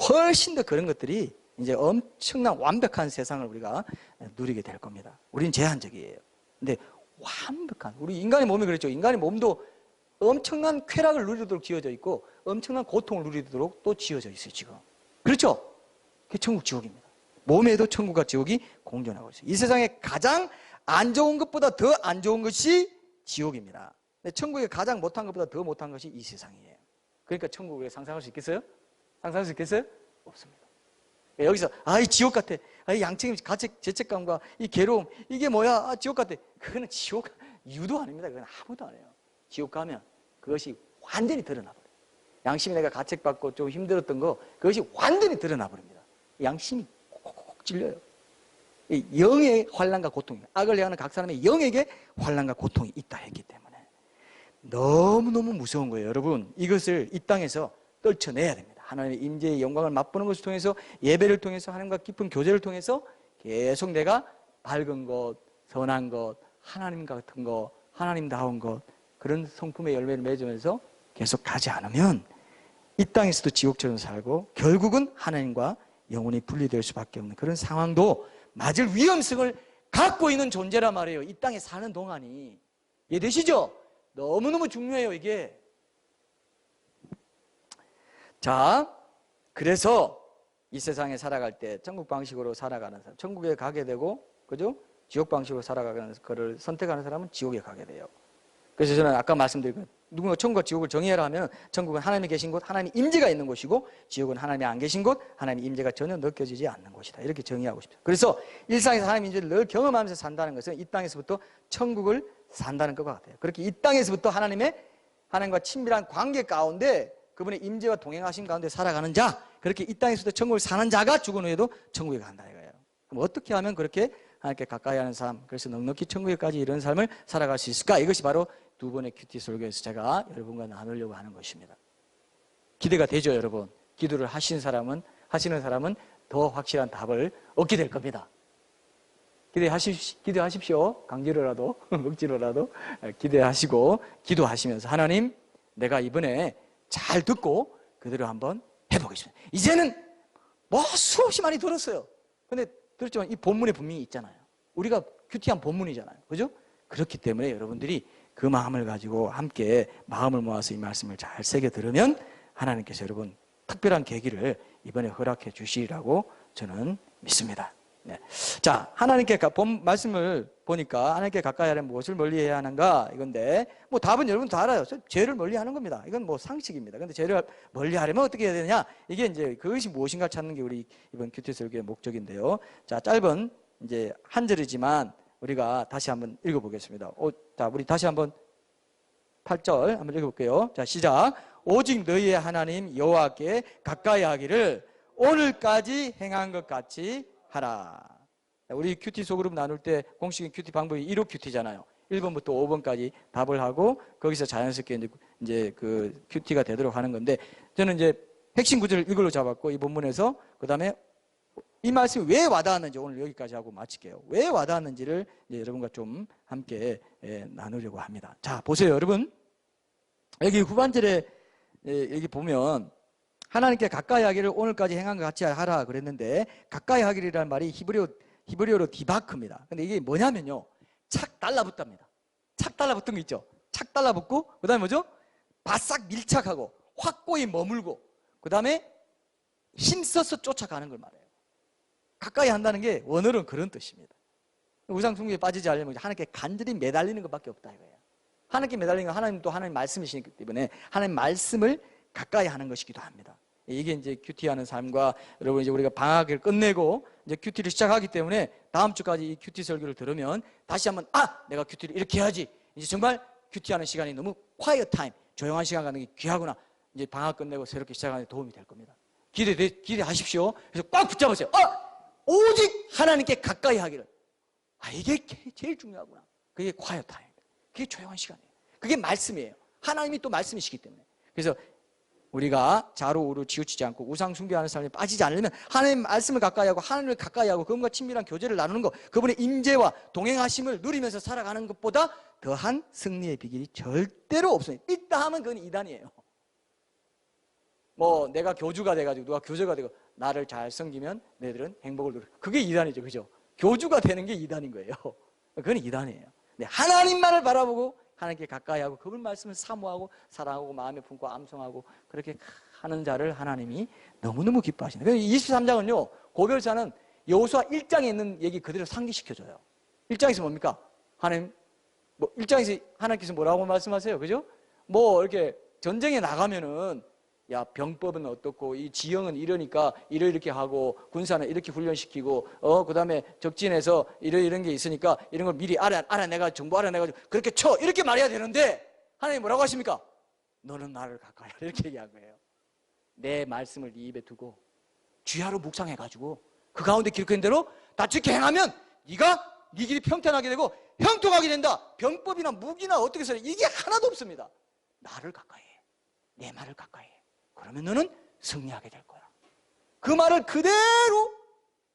훨씬 더 그런 것들이 이제 엄청난 완벽한 세상을 우리가 누리게 될 겁니다. 우리는 제한적이에요. 근데 완벽한, 우리 인간의 몸이 그랬죠. 인간의 몸도 엄청난 쾌락을 누리도록 지어져 있고 엄청난 고통을 누리도록 또 지어져 있어요, 지금. 그렇죠? 그게 천국, 지옥입니다. 몸에도 천국과 지옥이 공존하고 있어요. 이 세상에 가장 안 좋은 것보다 더 안 좋은 것이 지옥입니다. 근데 천국에 가장 못한 것보다 더 못한 것이 이 세상이에요. 그러니까 천국을 상상할 수 있겠어요? 상상할 수 있겠어요? 없습니다. 여기서 이 지옥 같아, 이 양측 가책, 죄책감과 이 괴로움, 이게 뭐야, 지옥 같아. 그거는 지옥 유도 아닙니다. 그건 아무도 안 해요. 지옥 가면 그것이 완전히 드러나버려요. 양심이 내가 가책받고 좀 힘들었던 거, 그것이 완전히 드러나버립니다. 양심이 콕콕 찔려요. 이 영의 환난과 고통이, 악을 행하는 각 사람의 영에게 환난과 고통이 있다 했기 때문에 너무너무 무서운 거예요. 여러분, 이것을 이 땅에서 떨쳐내야 됩니다. 하나님의 임재의 영광을 맛보는 것을 통해서, 예배를 통해서, 하나님과 깊은 교제를 통해서 계속 내가 밝은 것, 선한 것, 하나님 같은 것, 하나님다운 것, 그런 성품의 열매를 맺으면서 계속 가지 않으면 이 땅에서도 지옥처럼 살고 결국은 하나님과 영혼이 분리될 수밖에 없는 그런 상황도 맞을 위험성을 갖고 있는 존재란 말이에요. 이 땅에 사는 동안이. 이해되시죠? 너무너무 중요해요, 이게. 자, 그래서 이 세상에 살아갈 때 천국 방식으로 살아가는 사람, 천국에 가게 되고, 그죠? 지옥 방식으로 살아가는 거를 선택하는 사람은 지옥에 가게 돼요. 그래서 저는 아까 말씀드린 누군가 천국과 지옥을 정의하라 하면 천국은 하나님이 계신 곳, 하나님 임재가 있는 곳이고 지옥은 하나님이 안 계신 곳, 하나님 임재가 전혀 느껴지지 않는 곳이다. 이렇게 정의하고 싶습니다. 그래서 일상에서 하나님 임재를 늘 경험하면서 산다는 것은 이 땅에서부터 천국을 산다는 것과 같아요. 그렇게 이 땅에서부터 하나님과 친밀한 관계 가운데 그분의 임재와 동행하심 가운데 살아가는 자, 그렇게 이 땅에서도 천국을 사는 자가 죽은 후에도 천국에 간다 이거예요. 그럼 어떻게 하면 그렇게 하나님께 가까이 하는 삶, 그래서 넉넉히 천국에까지 이런 삶을 살아갈 수 있을까? 이것이 바로 두 번의 큐티 설교에서 제가 여러분과 나누려고 하는 것입니다. 기대가 되죠, 여러분? 기도를 하시는 사람은 더 확실한 답을 얻게 될 겁니다. 기대하십시오. 강제로라도, 억지로라도 기대하시고 기도하시면서 하나님, 내가 이번에 잘 듣고 그대로 한번 해보겠습니다. 이제는 뭐 수없이 많이 들었어요. 근데 들었지만 이 본문에 분명히 있잖아요. 우리가 큐티한 본문이잖아요. 그죠? 그렇기 때문에 여러분들이 그 마음을 가지고 함께 마음을 모아서 이 말씀을 잘 새겨 들으면 하나님께서 여러분 특별한 계기를 이번에 허락해 주시리라고 저는 믿습니다. 네. 자, 하나님께 본 말씀을 보니까 하나님께 가까이 하려면 무엇을 멀리해야 하는가 이건데, 뭐 답은 여러분 다 알아요. 죄를 멀리하는 겁니다. 이건 뭐 상식입니다. 근데 죄를 멀리하려면 어떻게 해야 되느냐? 이게 이제 그것이 무엇인가 찾는 게 우리 이번 큐티 설교의 목적인데요. 자, 짧은 이제 한 절이지만 우리가 다시 한번 읽어보겠습니다. 자, 우리 다시 한번 8절 한번 읽어볼게요. 자, 시작. 오직 너희의 하나님 여호와께 가까이 하기를 오늘까지 행한 것 같이 하라. 우리 큐티 소그룹 나눌 때 공식인 큐티 방법이 1호 큐티잖아요. 1번부터 5번까지 답을 하고 거기서 자연스럽게 이제 그 큐티가 되도록 하는 건데, 저는 이제 핵심 구절을 이걸로 잡았고, 이 본문에서 그 다음에 이 말씀이 왜 와닿았는지 오늘 여기까지 하고 마칠게요. 왜 와닿았는지를 이제 여러분과 좀 함께 나누려고 합니다. 자, 보세요, 여러분. 여기 후반절에 여기 보면 하나님께 가까이 하기를 오늘까지 행한 것 같이 하라 그랬는데, 가까이 하기라는 말이 히브리어로 디바크입니다. 근데 이게 뭐냐면요, 착 달라붙답니다. 착 달라붙은 거 있죠. 착 달라붙고 그 다음에 뭐죠? 바싹 밀착하고 확고히 머물고 그 다음에 힘써서 쫓아가는 걸 말해요. 가까이 한다는 게 원어로는 그런 뜻입니다. 우상 숭배에 빠지지 않으려면 하나님께 간절히 매달리는 것밖에 없다 이거예요. 하나님께 매달리는 건 하나님 또 하나님 말씀이시기 때문에 하나님 말씀을 가까이 하는 것이기도 합니다. 이게 이제 큐티하는 삶과, 여러분 이제 우리가 방학을 끝내고 이제 큐티를 시작하기 때문에 다음 주까지 이 큐티 설교를 들으면 다시 한번 내가 큐티를 이렇게 해야지. 이제 정말 큐티하는 시간이 너무 quiet 타임, 조용한 시간 갖는 게 귀하구나. 이제 방학 끝내고 새롭게 시작하는 데 도움이 될 겁니다. 기대하십시오. 그래서 꽉 붙잡으세요. 오직 하나님께 가까이 하기를. 이게 제일 중요하구나. 그게 quiet 타임. 그게 조용한 시간이에요. 그게 말씀이에요. 하나님이 또 말씀이시기 때문에. 그래서 우리가 좌로우로 치우치지 않고 우상 숭배하는 삶에 빠지지 않으려면 하나님 말씀을 가까이 하고 하나님을 가까이 하고 그분과 친밀한 교제를 나누는 것, 그분의 임재와 동행하심을 누리면서 살아가는 것보다 더한 승리의 비결이 절대로 없어요. 있다 하면 그건 이단이에요. 뭐 내가 교주가 돼가지고 누가 교주가 되고 나를 잘 섬기면 너희들은 행복을 누려. 그게 이단이죠. 그죠? 교주가 되는 게 이단인 거예요. 그건 이단이에요. 근데 하나님만을 바라보고 하나님께 가까이 하고 그분 말씀을 사모하고 사랑하고 마음에 품고 암송하고 그렇게 하는 자를 하나님이 너무너무 기뻐하시는 거예요. 23장은요, 고별사는 여호수아 1장에 있는 얘기 그대로 상기시켜줘요. 1장에서 뭡니까? 하나님, 1장에서 하나님께서 뭐라고 말씀하세요? 그죠? 이렇게 전쟁에 나가면은 야, 병법은 어떻고 이 지형은 이러니까 이렇게 하고 군사는 이렇게 훈련시키고 그 다음에 적진에서 이런 게 있으니까 이런 걸 미리 알아내가 정보 알아내가지고 그렇게 쳐 이렇게 말해야 되는데 하나님 뭐라고 하십니까? 너는 나를 가까이 하라 이렇게 얘기한 거예요. 내 말씀을 네 입에 두고 주야로 묵상해가지고 그 가운데 기록된 대로 다투게 행하면 네가 네 길이 평탄하게 되고 형통하게 된다. 병법이나 무기나 어떻게 해서 이게 하나도 없습니다. 나를 가까이 해. 내 말을 가까이 해. 그러면 너는 승리하게 될 거야. 그 말을 그대로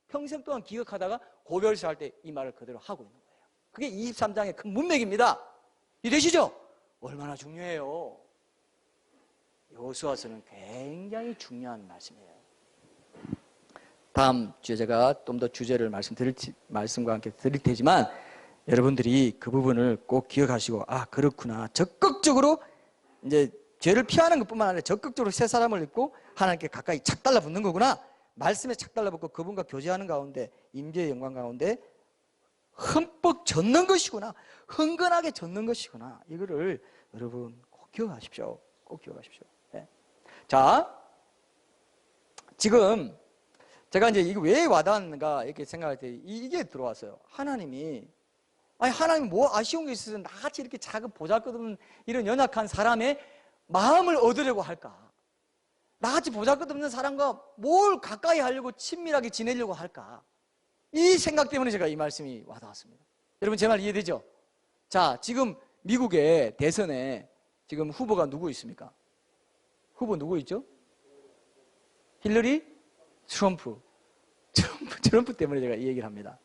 평생 동안 기억하다가 고별사 할 때 이 말을 그대로 하고 있는 거예요. 그게 23장의 큰 문맥입니다. 이해되시죠? 얼마나 중요해요. 여호수아서는 굉장히 중요한 말씀이에요. 다음 주에 제가 좀 더 주제를 말씀과 함께 드릴 테지만 여러분들이 그 부분을 꼭 기억하시고 그렇구나. 적극적으로 이제 죄를 피하는 것뿐만 아니라 적극적으로 새 사람을 입고 하나님께 가까이 착 달라붙는 거구나. 말씀에 착 달라붙고 그분과 교제하는 가운데 임재의 영광 가운데 흠뻑 젖는 것이구나. 흥건하게 젖는 것이구나. 이거를 여러분 꼭 기억하십시오. 꼭 기억하십시오. 네. 자, 지금 제가 이제 이거 왜 와닿는가 이렇게 생각할 때 이게 들어왔어요. 하나님 뭐 아쉬운 게 있어서 나같이 이렇게 작은 보잘것없는 이런 연약한 사람의 마음을 얻으려고 할까? 나같이 보잘것없는 사람과 뭘 가까이 하려고 친밀하게 지내려고 할까? 이 생각 때문에 제가 이 말씀이 와닿았습니다. 여러분 제 말 이해되죠? 자, 지금 미국의 대선에 지금 후보가 누구 있습니까? 후보 누구 있죠? 힐러리? 트럼프 때문에 제가 이 얘기를 합니다.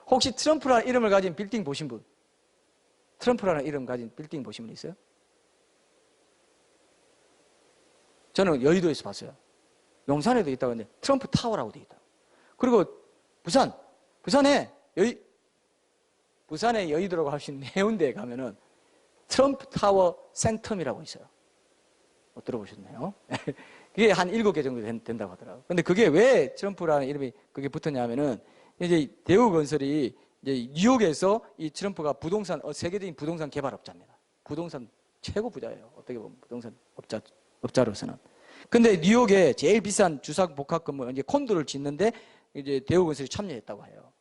혹시 트럼프라는 이름을 가진 빌딩 보신 분? 트럼프라는 이름 가진 빌딩 보신 분 있어요? 저는 여의도에서 봤어요. 용산에도 있다고 했는데 트럼프 타워라고 돼 있다. 그리고 부산의 여의도라고 하신 해운대에 가면은 트럼프 타워 센텀이라고 있어요. 못 들어보셨나요? 그게 한 7개 정도 된다고 하더라고요. 근데 그게 왜 트럼프라는 이름이 그게 붙었냐면은 이제 대우건설이 이제 뉴욕에서 이 트럼프가 세계적인 부동산 개발업자입니다. 부동산 최고 부자예요. 어떻게 보면 부동산 업자로서는. 근데 뉴욕에 제일 비싼 주상 복합 건물, 이제 콘도를 짓는데 이제 대우건설이 참여했다고 해요.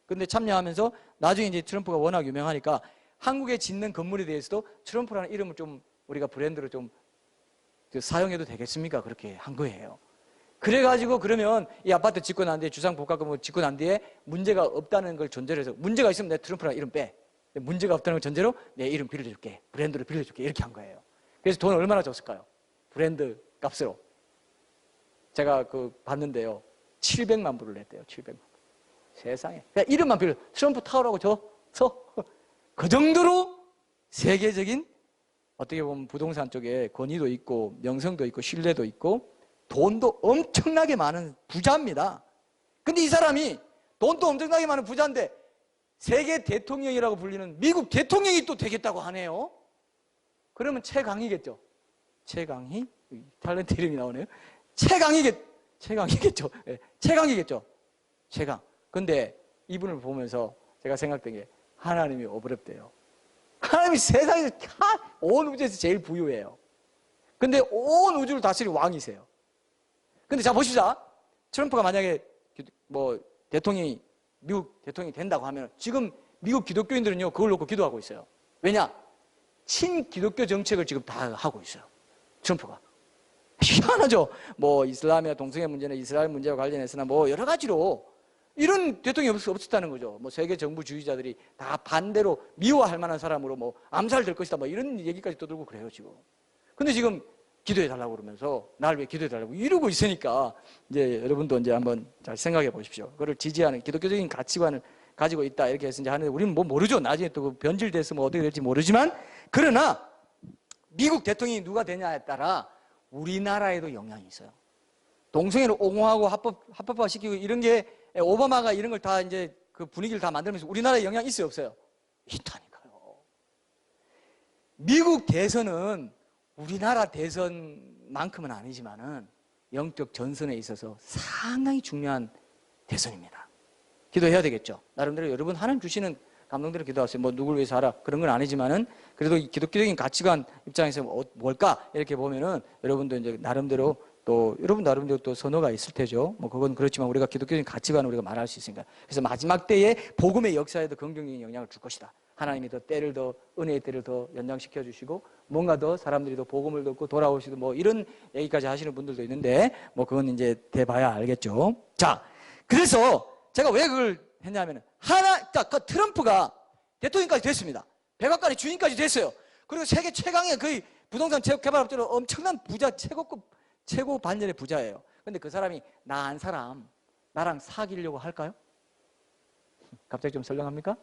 근데 참여하면서 나중에 이제 트럼프가 워낙 유명하니까 한국에 짓는 건물에 대해서도 트럼프라는 이름을 좀 우리가 브랜드로 좀 사용해도 되겠습니까? 그렇게 한 거예요. 그래가지고 그러면 이 아파트 짓고 난 뒤에 주상복합건물 짓고 난 뒤에 문제가 없다는 걸 전제로 해서 문제가 있으면 내 트럼프랑 이름 빼. 문제가 없다는 걸 전제로 내 이름 빌려줄게. 브랜드를 빌려줄게. 이렇게 한 거예요. 그래서 돈을 얼마나 줬을까요? 브랜드 값으로. 제가 봤는데요. 700만 불을 냈대요. 700만 불. 세상에. 그냥 이름만 빌려. 트럼프 타워라고 줘. 그 정도로 세계적인 어떻게 보면 부동산 쪽에 권위도 있고 명성도 있고 신뢰도 있고 돈도 엄청나게 많은 부자입니다. 근데 이 사람이 돈도 엄청나게 많은 부자인데 세계 대통령이라고 불리는 미국 대통령이 또 되겠다고 하네요. 그러면 최강희겠죠. 최강희? 탤런트 이름이 나오네요. 최강희겠죠. 네, 최강희겠죠. 최강. 근데 이분을 보면서 제가 생각된 게 하나님이 어렵대요. 하나님이 세상에서 온 우주에서 제일 부유해요. 근데 온 우주를 다스릴 왕이세요. 근데 자 보십시다. 트럼프가 만약에 미국 대통령이 된다고 하면 지금 미국 기독교인들은요 그걸 놓고 기도하고 있어요. 왜냐? 친기독교 정책을 지금 다 하고 있어요. 트럼프가. 희한하죠. 이슬람이나 동성애 문제나 이스라엘 문제와 관련해서나 여러 가지로 이런 대통령이 없었다는 거죠. 세계 정부주의자들이 다 반대로 미워할 만한 사람으로 암살될 것이다. 이런 얘기까지 떠들고 그래요, 지금. 근데 지금 기도해달라고 그러면서 나를 위해 기도해달라고 이러고 있으니까 이제 여러분도 이제 한번 잘 생각해 보십시오. 그걸 지지하는 기독교적인 가치관을 가지고 있다. 이렇게 해서 이제 하는데 우리는 모르죠. 나중에 또 변질돼서 어떻게 될지 모르지만 그러나 미국 대통령이 누가 되냐에 따라 우리나라에도 영향이 있어요. 동성애를 옹호하고 합법화시키고 이런 게 오바마가 이런 걸 다 이제 그 분위기를 다 만들면서 우리나라에 영향 있어요, 없어요? 있다니까요. 미국 대선은 우리나라 대선만큼은 아니지만은 영적 전선에 있어서 상당히 중요한 대선입니다. 기도해야 되겠죠. 나름대로 여러분 하나님 주시는 감동대로 기도하세요. 누구를 위해서 하라 그런 건 아니지만은 그래도 기독교적인 가치관 입장에서 뭘까 이렇게 보면은 여러분도 이제 나름대로 또 여러분 나름대로 또 선호가 있을 테죠. 그건 그렇지만 우리가 기독교적인 가치관을 우리가 말할 수 있으니까. 그래서 마지막 때에 복음의 역사에도 긍정적인 영향을 줄 것이다. 하나님이 더 은혜의 때를 더 연장시켜 주시고 뭔가 더 사람들이 더 복음을 듣고 돌아오시고 이런 얘기까지 하시는 분들도 있는데 그건 이제 돼봐야 알겠죠. 자, 그래서 제가 왜 그걸 했냐면은 그 트럼프가 대통령까지 됐습니다. 백악관의 주인까지 됐어요. 그리고 세계 최강의 거의 부동산 개발업체로 엄청난 부자 최고 반열의 부자예요. 근데 그 사람이 나 안 사람 나랑 사귀려고 할까요? 갑자기 좀 설렁합니까?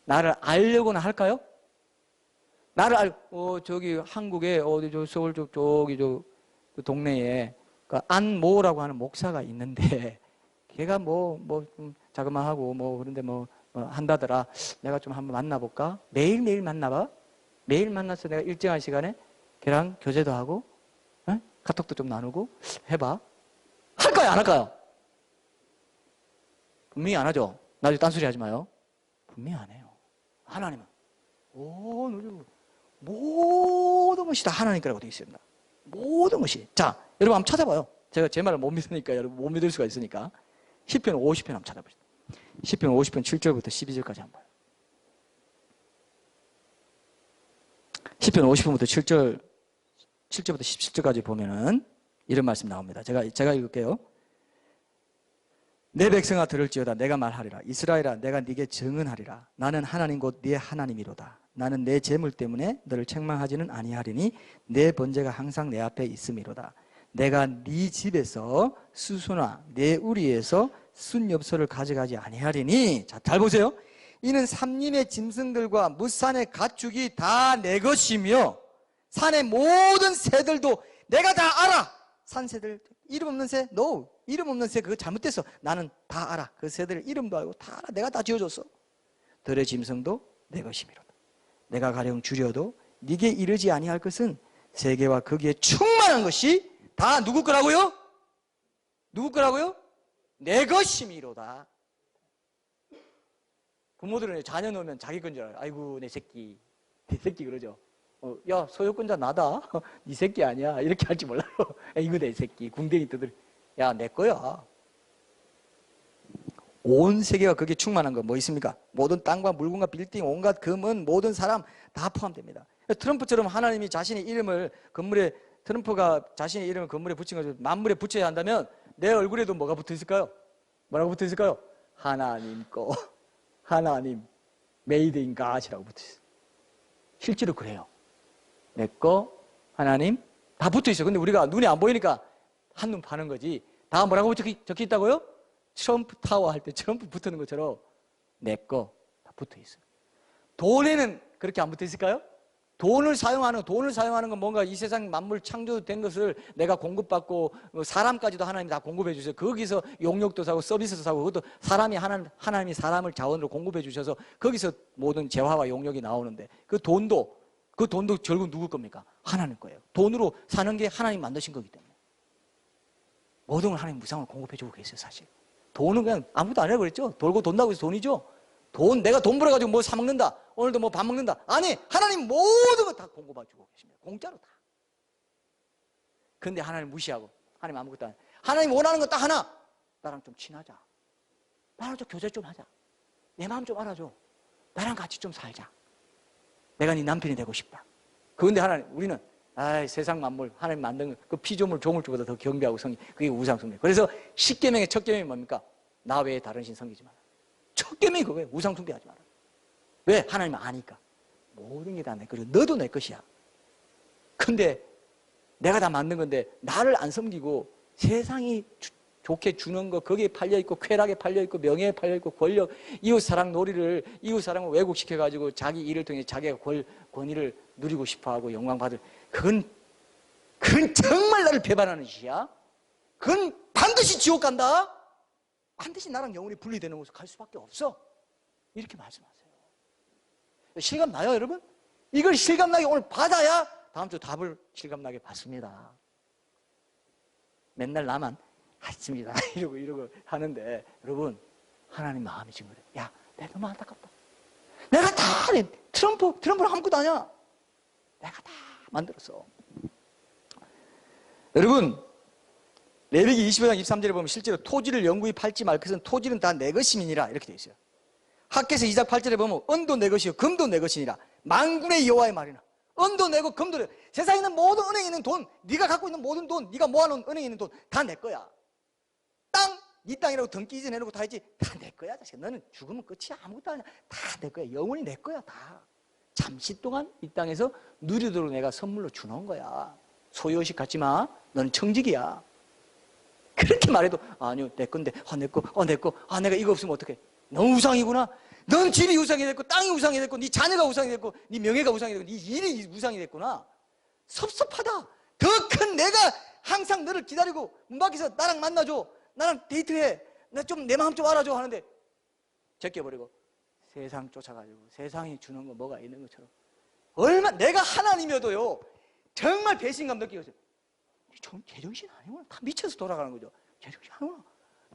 나를 알려고는 할까요? 나를 저기 한국에 어디 서울 저기 그 동네에 그 안모라고 하는 목사가 있는데 걔가 좀 자그마하고 그런데 한다더라. 내가 좀 한번 만나볼까? 매일매일 만나봐. 매일 만나서 내가 일정한 시간에 걔랑 교제도 하고 카톡도 좀 나누고 해봐. 할까요? 안 할까요? 분명히 안 하죠. 나중에 딴소리 하지 마요. 분명히 안 해요. 하나님은 모든 것이 다 하나님 거라고 되어 있습니다. 모든 것이. 자, 여러분 한번 찾아봐요. 제가 제 말을 못 믿으니까 여러분 못 믿을 수가 있으니까 시편 50편 한번 찾아보시죠. 시편 50편 7절부터 12절까지 한번 봐요. 시편 50편부터 7절부터 17절까지 보면은 이런 말씀 나옵니다. 제가 읽을게요. 내 백성아 들을지어다. 내가 말하리라. 이스라엘아 내가 네게 증언하리라. 나는 하나님 곧 네 하나님이로다. 나는 내 재물 때문에 너를 책망하지는 아니하리니 내 번제가 항상 내 앞에 있음이로다. 내가 네 집에서 수소나 내 우리에서 순엽소를 가져가지 아니하리니. 자, 잘 보세요. 이는 삼림의 짐승들과 무산의 가축이 다 내 것이며 산의 모든 새들도 내가 다 알아. 산새들 이름 없는 새? No. 이름 없는 새 그거 잘못됐어. 나는 다 알아. 그 새들 이름도 알고 다 알아. 내가 다 지어줬어. 들의 짐승도 내 것이미로다. 내가 가령 줄여도 네게 이르지 아니할 것은 세계와 거기에 충만한 것이 다 누구 거라고요? 누구 거라고요? 내 것이미로다. 부모들은 자녀 놓으면 자기 건 줄 알아요. 아이고 내 새끼 그러죠. 야 소유권자 나다. 네 새끼 아니야. 이렇게 할지 몰라요. 이거 내 새끼. 궁뎅이 뜯을. 야 내 거야. 온 세계가 거기에 충만한 거 뭐 있습니까? 모든 땅과 물건과 빌딩 온갖 금은 모든 사람 다 포함됩니다. 트럼프처럼 하나님이 자신의 이름을 건물에 트럼프가 자신의 이름을 건물에 붙인 것을 만물에 붙여야 한다면 내 얼굴에도 뭐가 붙어 있을까요? 뭐라고 붙어 있을까요? 하나님 거, 하나님, made in God이라고 붙어 있어요. 실제로 그래요. 내 거, 하나님, 다 붙어 있어요. 근데 우리가 눈이 안 보이니까 한눈 파는 거지. 다 뭐라고 적혀 있다고요? 트럼프 타워 할 때 트럼프 붙는 것처럼 내 거 다 붙어 있어요. 돈에는 그렇게 안 붙어 있을까요? 돈을 사용하는 건 뭔가 이 세상 만물 창조된 것을 내가 공급받고 사람까지도 하나님이 다 공급해 주셔서 거기서 용역도 사고 서비스도 사고 그것도 하나님이 사람을 자원으로 공급해 주셔서 거기서 모든 재화와 용역이 나오는데 그 돈도 결국 누구 겁니까? 하나님 거예요. 돈으로 사는 게 하나님 만드신 거기 때문에 모든 걸 하나님 무상으로 공급해 주고 계세요. 사실 돈은 그냥 아무것도 안 해요. 그랬죠? 돌고 돈다고 해서 돈이죠. 내가 돈 벌어가지고 뭐 사 먹는다. 오늘도 뭐 밥 먹는다. 아니, 하나님 모든 거 다 공급해주고 계십니다. 공짜로 다. 근데 하나님 무시하고, 하나님 아무것도 안 해. 하나님 원하는 거 딱 하나. 나랑 좀 친하자. 나랑 좀 교제 좀 하자. 내 마음 좀 알아줘. 나랑 같이 좀 살자. 내가 네 남편이 되고 싶다. 그런데 우리는, 세상 만물, 하나님 만든 그 피조물, 조물주보다 더 경배하고 그게 우상숭배. 그래서 10계명의 첫 계명이 뭡니까? 나 외에 다른 신 섬기지 마라. 첫 계명이 그거예요. 우상숭배하지 마라. 왜? 하나님은 아니까. 모든 게 다 내 것이야. 너도 내 것이야. 근데 내가 다 만든 건데 나를 안 섬기고 세상이 좋게 주는 거 거기에 팔려있고 쾌락에 팔려있고 명예에 팔려있고 권력, 이웃사랑 놀이를 이웃사랑을 왜곡시켜가지고 자기 일을 통해 자기가 권위를 누리고 싶어하고 영광받을 그건 정말 나를 배반하는 짓이야. 그건 반드시 지옥 간다. 반드시 나랑 영혼이 분리되는 곳으로 갈 수밖에 없어. 이렇게 말씀하세요. 실감나요, 여러분? 이걸 실감나게 오늘 받아야 다음 주 답을 실감나게 받습니다. 맨날 나만 했습니다. 이러고 하는데 여러분, 하나님 마음이 지금 그래. 야, 내가 너무 안타깝다. 내가 다 트럼프를 아무것도 아니야. 내가 다 만들었어. 여러분, 레위기 25장 23절에 보면 실제로 토지를 영구히 팔지 말 것은 토지는 다 내 것임이니라 이렇게 되어 있어요. 학개서 2장 8절에 보면 은도 내 것이요 금도 내 것이니라 만군의 여호와의 말이나 은도 내고 금도 내고 세상에 있는 모든 은행에 있는 돈, 네가 갖고 있는 모든 돈, 네가 모아놓은 은행에 있는 돈 다 내 거야. 땅, 네 땅이라고 등기 이전해놓고 다 했지 다 내 거야. 자식. 너는 죽으면 끝이야. 아무것도 아니야. 다 내 거야. 영원히 내 거야. 다. 잠시 동안 이 땅에서 누리도록 내가 선물로 주는 거야. 소유의식 갖지 마. 너는 청직이야. 그렇게 말해도 아니요 내 건데 내 거 내가 이거 없으면 어떡해. 너무 우상이구나. 넌 집이 우상이 됐고 땅이 우상이 됐고 네 자녀가 우상이 됐고 네 명예가 우상이 됐고 네 일이 우상이 됐구나. 섭섭하다. 더 큰 내가 항상 너를 기다리고 문 밖에서 나랑 만나줘. 나랑 데이트해. 나 좀 내 마음 좀 알아줘 하는데 제껴버리고 세상 쫓아가지고 세상이 주는 거 뭐가 있는 것처럼 내가 하나님이어도요 정말 배신감 느끼고 있어요. 제정신 아니구나. 다 미쳐서 돌아가는 거죠. 제정신 아니구나.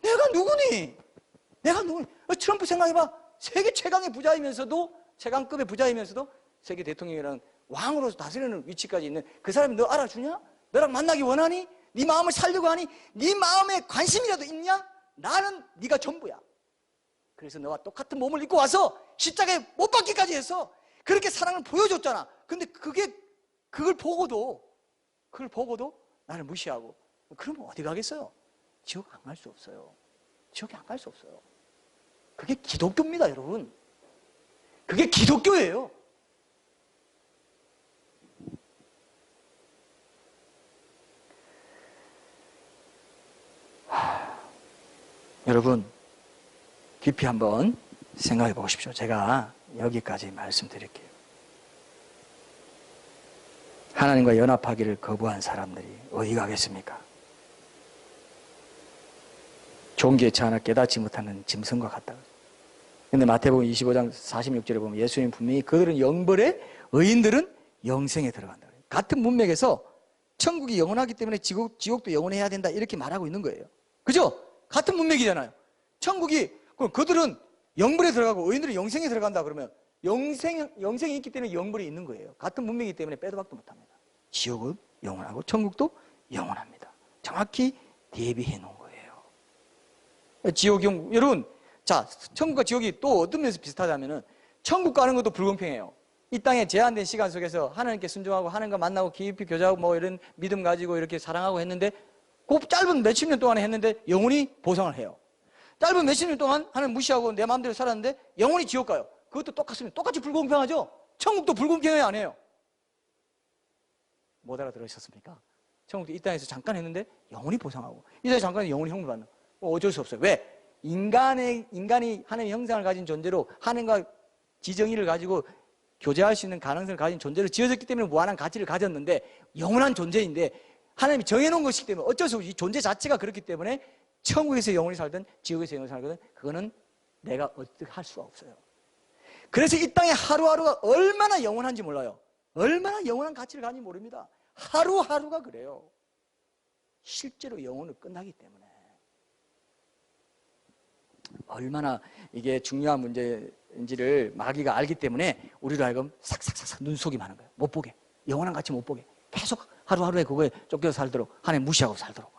내가 누구니? 트럼프 생각해봐. 세계 최강의 부자이면서도 최강급의 부자이면서도 세계 대통령이라는 왕으로서 다스리는 위치까지 있는 그 사람이 너 알아주냐? 너랑 만나기 원하니? 네 마음을 살려고 하니? 네 마음에 관심이라도 있냐? 나는 네가 전부야. 그래서 너와 똑같은 몸을 입고 와서 십자가에 못 박기까지 해서 그렇게 사랑을 보여줬잖아. 근데 그걸 보고도 나를 무시하고 그러면 어디 가겠어요? 지옥 안 갈 수 없어요. 지옥에 안 갈 수 없어요. 그게 기독교입니다, 여러분. 그게 기독교예요. 여러분, 깊이 한번 생각해 보십시오. 제가 여기까지 말씀드릴게요. 하나님과 연합하기를 거부한 사람들이 어디 가겠습니까? 종기에 하나 깨닫지 못하는 짐승과 같다. 근데 마태복음 25장 46절에 보면 예수님 분명히 그들은 영벌에 의인들은 영생에 들어간다. 같은 문맥에서 천국이 영원하기 때문에 지옥도 영원해야 된다 이렇게 말하고 있는 거예요. 그죠? 같은 문맥이잖아요. 그럼 그들은 영벌에 들어가고 의인들은 영생에 들어간다 그러면 영생이 있기 때문에 영벌이 있는 거예요. 같은 문맥이기 때문에 빼도 박도 못합니다. 지옥은 영원하고 천국도 영원합니다. 정확히 대비해 놓은 거예요. 여러분, 자, 천국과 지옥이 또 어떤 면에서 비슷하다면은 천국 가는 것도 불공평해요. 이 땅의 제한된 시간 속에서 하나님께 순종하고 하나님과 만나고 깊이 교제하고 뭐 이런 믿음 가지고 이렇게 사랑하고 했는데 그 짧은 몇십 년 동안에 했는데 영원히 보상을 해요. 짧은 몇십 년 동안 하나님 무시하고 내 마음대로 살았는데 영원히 지옥 가요. 그것도 똑같습니다. 똑같이 불공평하죠? 천국도 불공평해 안 해요? 못 알아들으셨습니까? 천국도 이 땅에서 잠깐 했는데 영원히 보상하고 이 땅에서 잠깐 영원히 형벌 받는 어쩔 수 없어요. 왜? 인간이 하나님의 형상을 가진 존재로 하나님과 지정의를 가지고 교제할 수 있는 가능성을 가진 존재로 지어졌기 때문에 무한한 가치를 가졌는데 영원한 존재인데 하나님이 정해놓은 것이기 때문에 어쩔 수 없이 이 존재 자체가 그렇기 때문에 천국에서 영원히 살든 지옥에서 영원히 살든 그거는 내가 어떻게 할 수가 없어요. 그래서 이 땅의 하루하루가 얼마나 영원한지 몰라요. 얼마나 영원한 가치를 가진지 모릅니다. 하루하루가 그래요. 실제로 영혼을 끝나기 때문에. 얼마나 이게 중요한 문제인지를 마귀가 알기 때문에 우리로 하여금 싹싹싹 눈속임 하는 거예요. 못 보게. 영원한 가치 못 보게. 계속 하루하루에 그거에 쫓겨서 살도록 하나님 무시하고 살도록.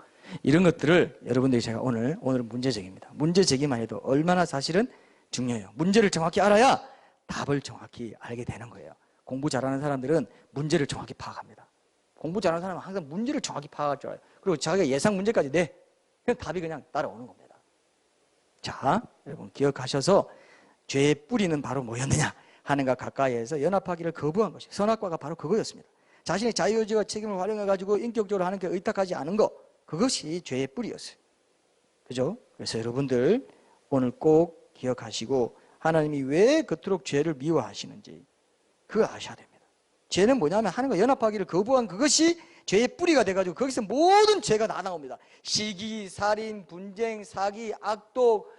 이런 것들을 여러분들이 제가 오늘은 문제제기입니다. 문제제기만 해도 얼마나 사실은 중요해요. 문제를 정확히 알아야 답을 정확히 알게 되는 거예요. 공부 잘하는 사람들은 문제를 정확히 파악합니다. 공부 잘하는 사람은 항상 문제를 정확히 파악할 줄 알아요. 그리고 자기가 예상 문제까지 내. 그냥 답이 그냥 따라오는 겁니다. 자, 여러분 기억하셔서 죄의 뿌리는 바로 뭐였느냐? 하나님과 가까이에서 연합하기를 거부한 것이 선악과가 바로 그거였습니다. 자신의 자유의지와 책임을 활용해가지고 인격적으로 하나님께 의탁하지 않은 것, 그것이 죄의 뿌리였어요. 그죠? 그래서 여러분들 오늘 꼭 기억하시고 하나님이 왜 그토록 죄를 미워하시는지 그거 아셔야 됩니다. 죄는 뭐냐면 하나님과 연합하기를 거부한 그것이 죄의 뿌리가 돼가지고 거기서 모든 죄가 다 나옵니다. 시기, 살인, 분쟁, 사기, 악독,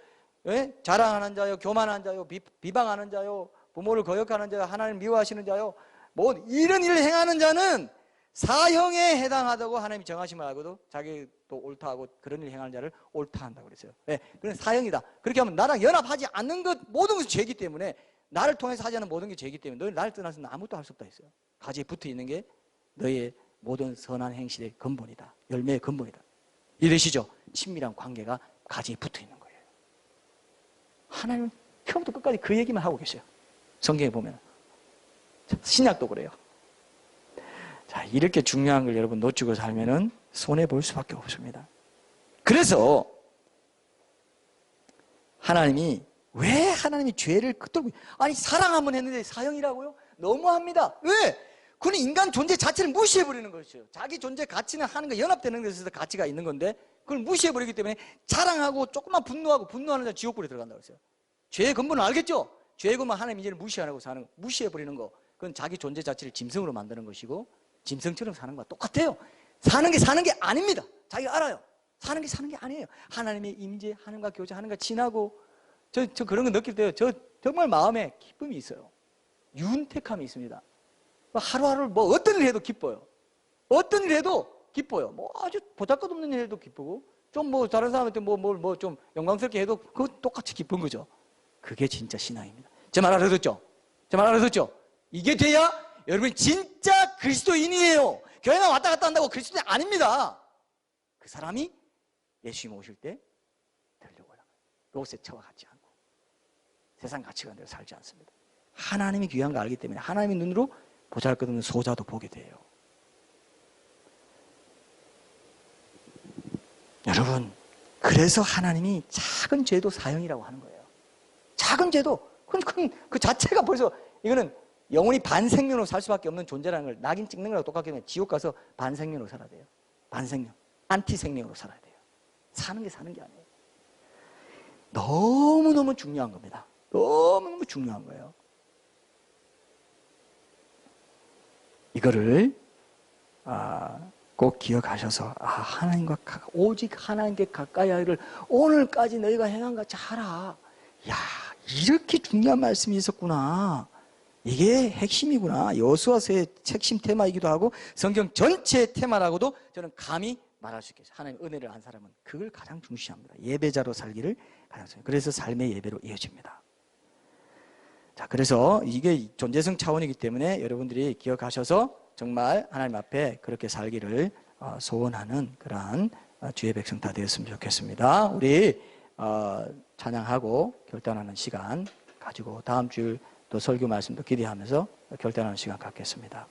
자랑하는 자요, 교만하는 자요, 비방하는 자요, 부모를 거역하는 자요, 하나님 미워하시는 자요, 뭐 이런 일을 행하는 자는 사형에 해당하다고 하나님이 정하심을 알고도 자기도 옳다하고 그런 일을 행하는 자를 옳다 한다고 그랬어요. 네, 그건 사형이다. 그렇게 하면 나랑 연합하지 않는 것 모든 것이 죄이기 때문에 나를 통해서 하지 않는 모든 게 죄이기 때문에 너희 나를 떠나서는 아무것도 할 수 없다 했어요. 가지에 붙어 있는 게 너의 모든 선한 행실의 근본이다. 열매의 근본이다. 이러시죠? 친밀한 관계가 가지에 붙어 있는 거예요. 하나님은 처음부터 끝까지 그 얘기만 하고 계셔요. 성경에 보면. 신약도 그래요. 자, 이렇게 중요한 걸 여러분 놓치고 살면은 손해볼 수밖에 없습니다. 그래서 하나님이 왜 하나님이 죄를 그토록 아니 사랑 한번 했는데 사형이라고요? 너무합니다. 왜? 그는 인간 존재 자체를 무시해버리는 것이에요. 자기 존재 가치는 하나님과 연합되는 것에서 가치가 있는 건데 그걸 무시해버리기 때문에 자랑하고 조금만 분노하는 자 지옥불에 들어간다고 했어요. 죄의 근본을 알겠죠? 죄의 근본 하나님 이제는 무시하고 사는 거, 무시해버리는 거 그건 자기 존재 자체를 짐승으로 만드는 것이고 짐승처럼 사는 것과 똑같아요. 사는 게 아닙니다. 자기가 알아요. 사는 게 아니에요. 하나님의 임재, 하나님과 교제, 하나님과 친하고 저 그런 거 느낄 때 저 정말 마음에 기쁨이 있어요. 윤택함이 있습니다. 하루하루 뭐 어떤 일 해도 기뻐요. 어떤 일 해도 기뻐요. 뭐 아주 보잘것없는 일 해도 기쁘고 좀 뭐 다른 사람한테 뭐 좀 영광스럽게 해도 그거 똑같이 기쁜 거죠. 그게 진짜 신앙입니다. 제 말 알아듣죠? 제 말 알아듣죠? 이게 돼야 여러분이 진짜 그리스도인이에요. 교회만 왔다 갔다 한다고 그리스도인 아닙니다. 그 사람이 예수님 오실 때 되려고 하는 거예요. 롯의 처와 같지 않고 세상 가치관대로 살지 않습니다. 하나님이 귀한 거 알기 때문에 하나님의 눈으로 보잘것없는 소자도 보게 돼요. 여러분, 그래서 하나님이 작은 죄도 사형이라고 하는 거예요. 작은 죄도 그 자체가 벌써 이거는 영혼이 반생명으로 살 수밖에 없는 존재라는 걸 낙인 찍는 거랑 똑같기 때문에 지옥 가서 반생명으로 살아야 돼요. 반생명, 안티생명으로 살아야 돼요. 사는 게 아니에요. 너무너무 중요한 겁니다. 너무너무 중요한 거예요. 이거를 꼭 기억하셔서 하나님과 오직 하나님께 가까이 하기를 오늘까지 너희가 행한 같이 하라. 야, 이렇게 중요한 말씀이 있었구나. 이게 핵심이구나. 여호수아서의 핵심 테마이기도 하고 성경 전체의 테마라고도 저는 감히 말할 수 있겠어요. 하나님 은혜를 한 사람은 그걸 가장 중시합니다. 예배자로 살기를 가장 중시합니다. 그래서 삶의 예배로 이어집니다. 자, 그래서 이게 존재성 차원이기 때문에 여러분들이 기억하셔서 정말 하나님 앞에 그렇게 살기를 소원하는 그러한 주의 백성 다 되었으면 좋겠습니다. 우리 찬양하고 결단하는 시간 가지고 다음 주 또 설교 말씀도 기대하면서 결단하는 시간 갖겠습니다.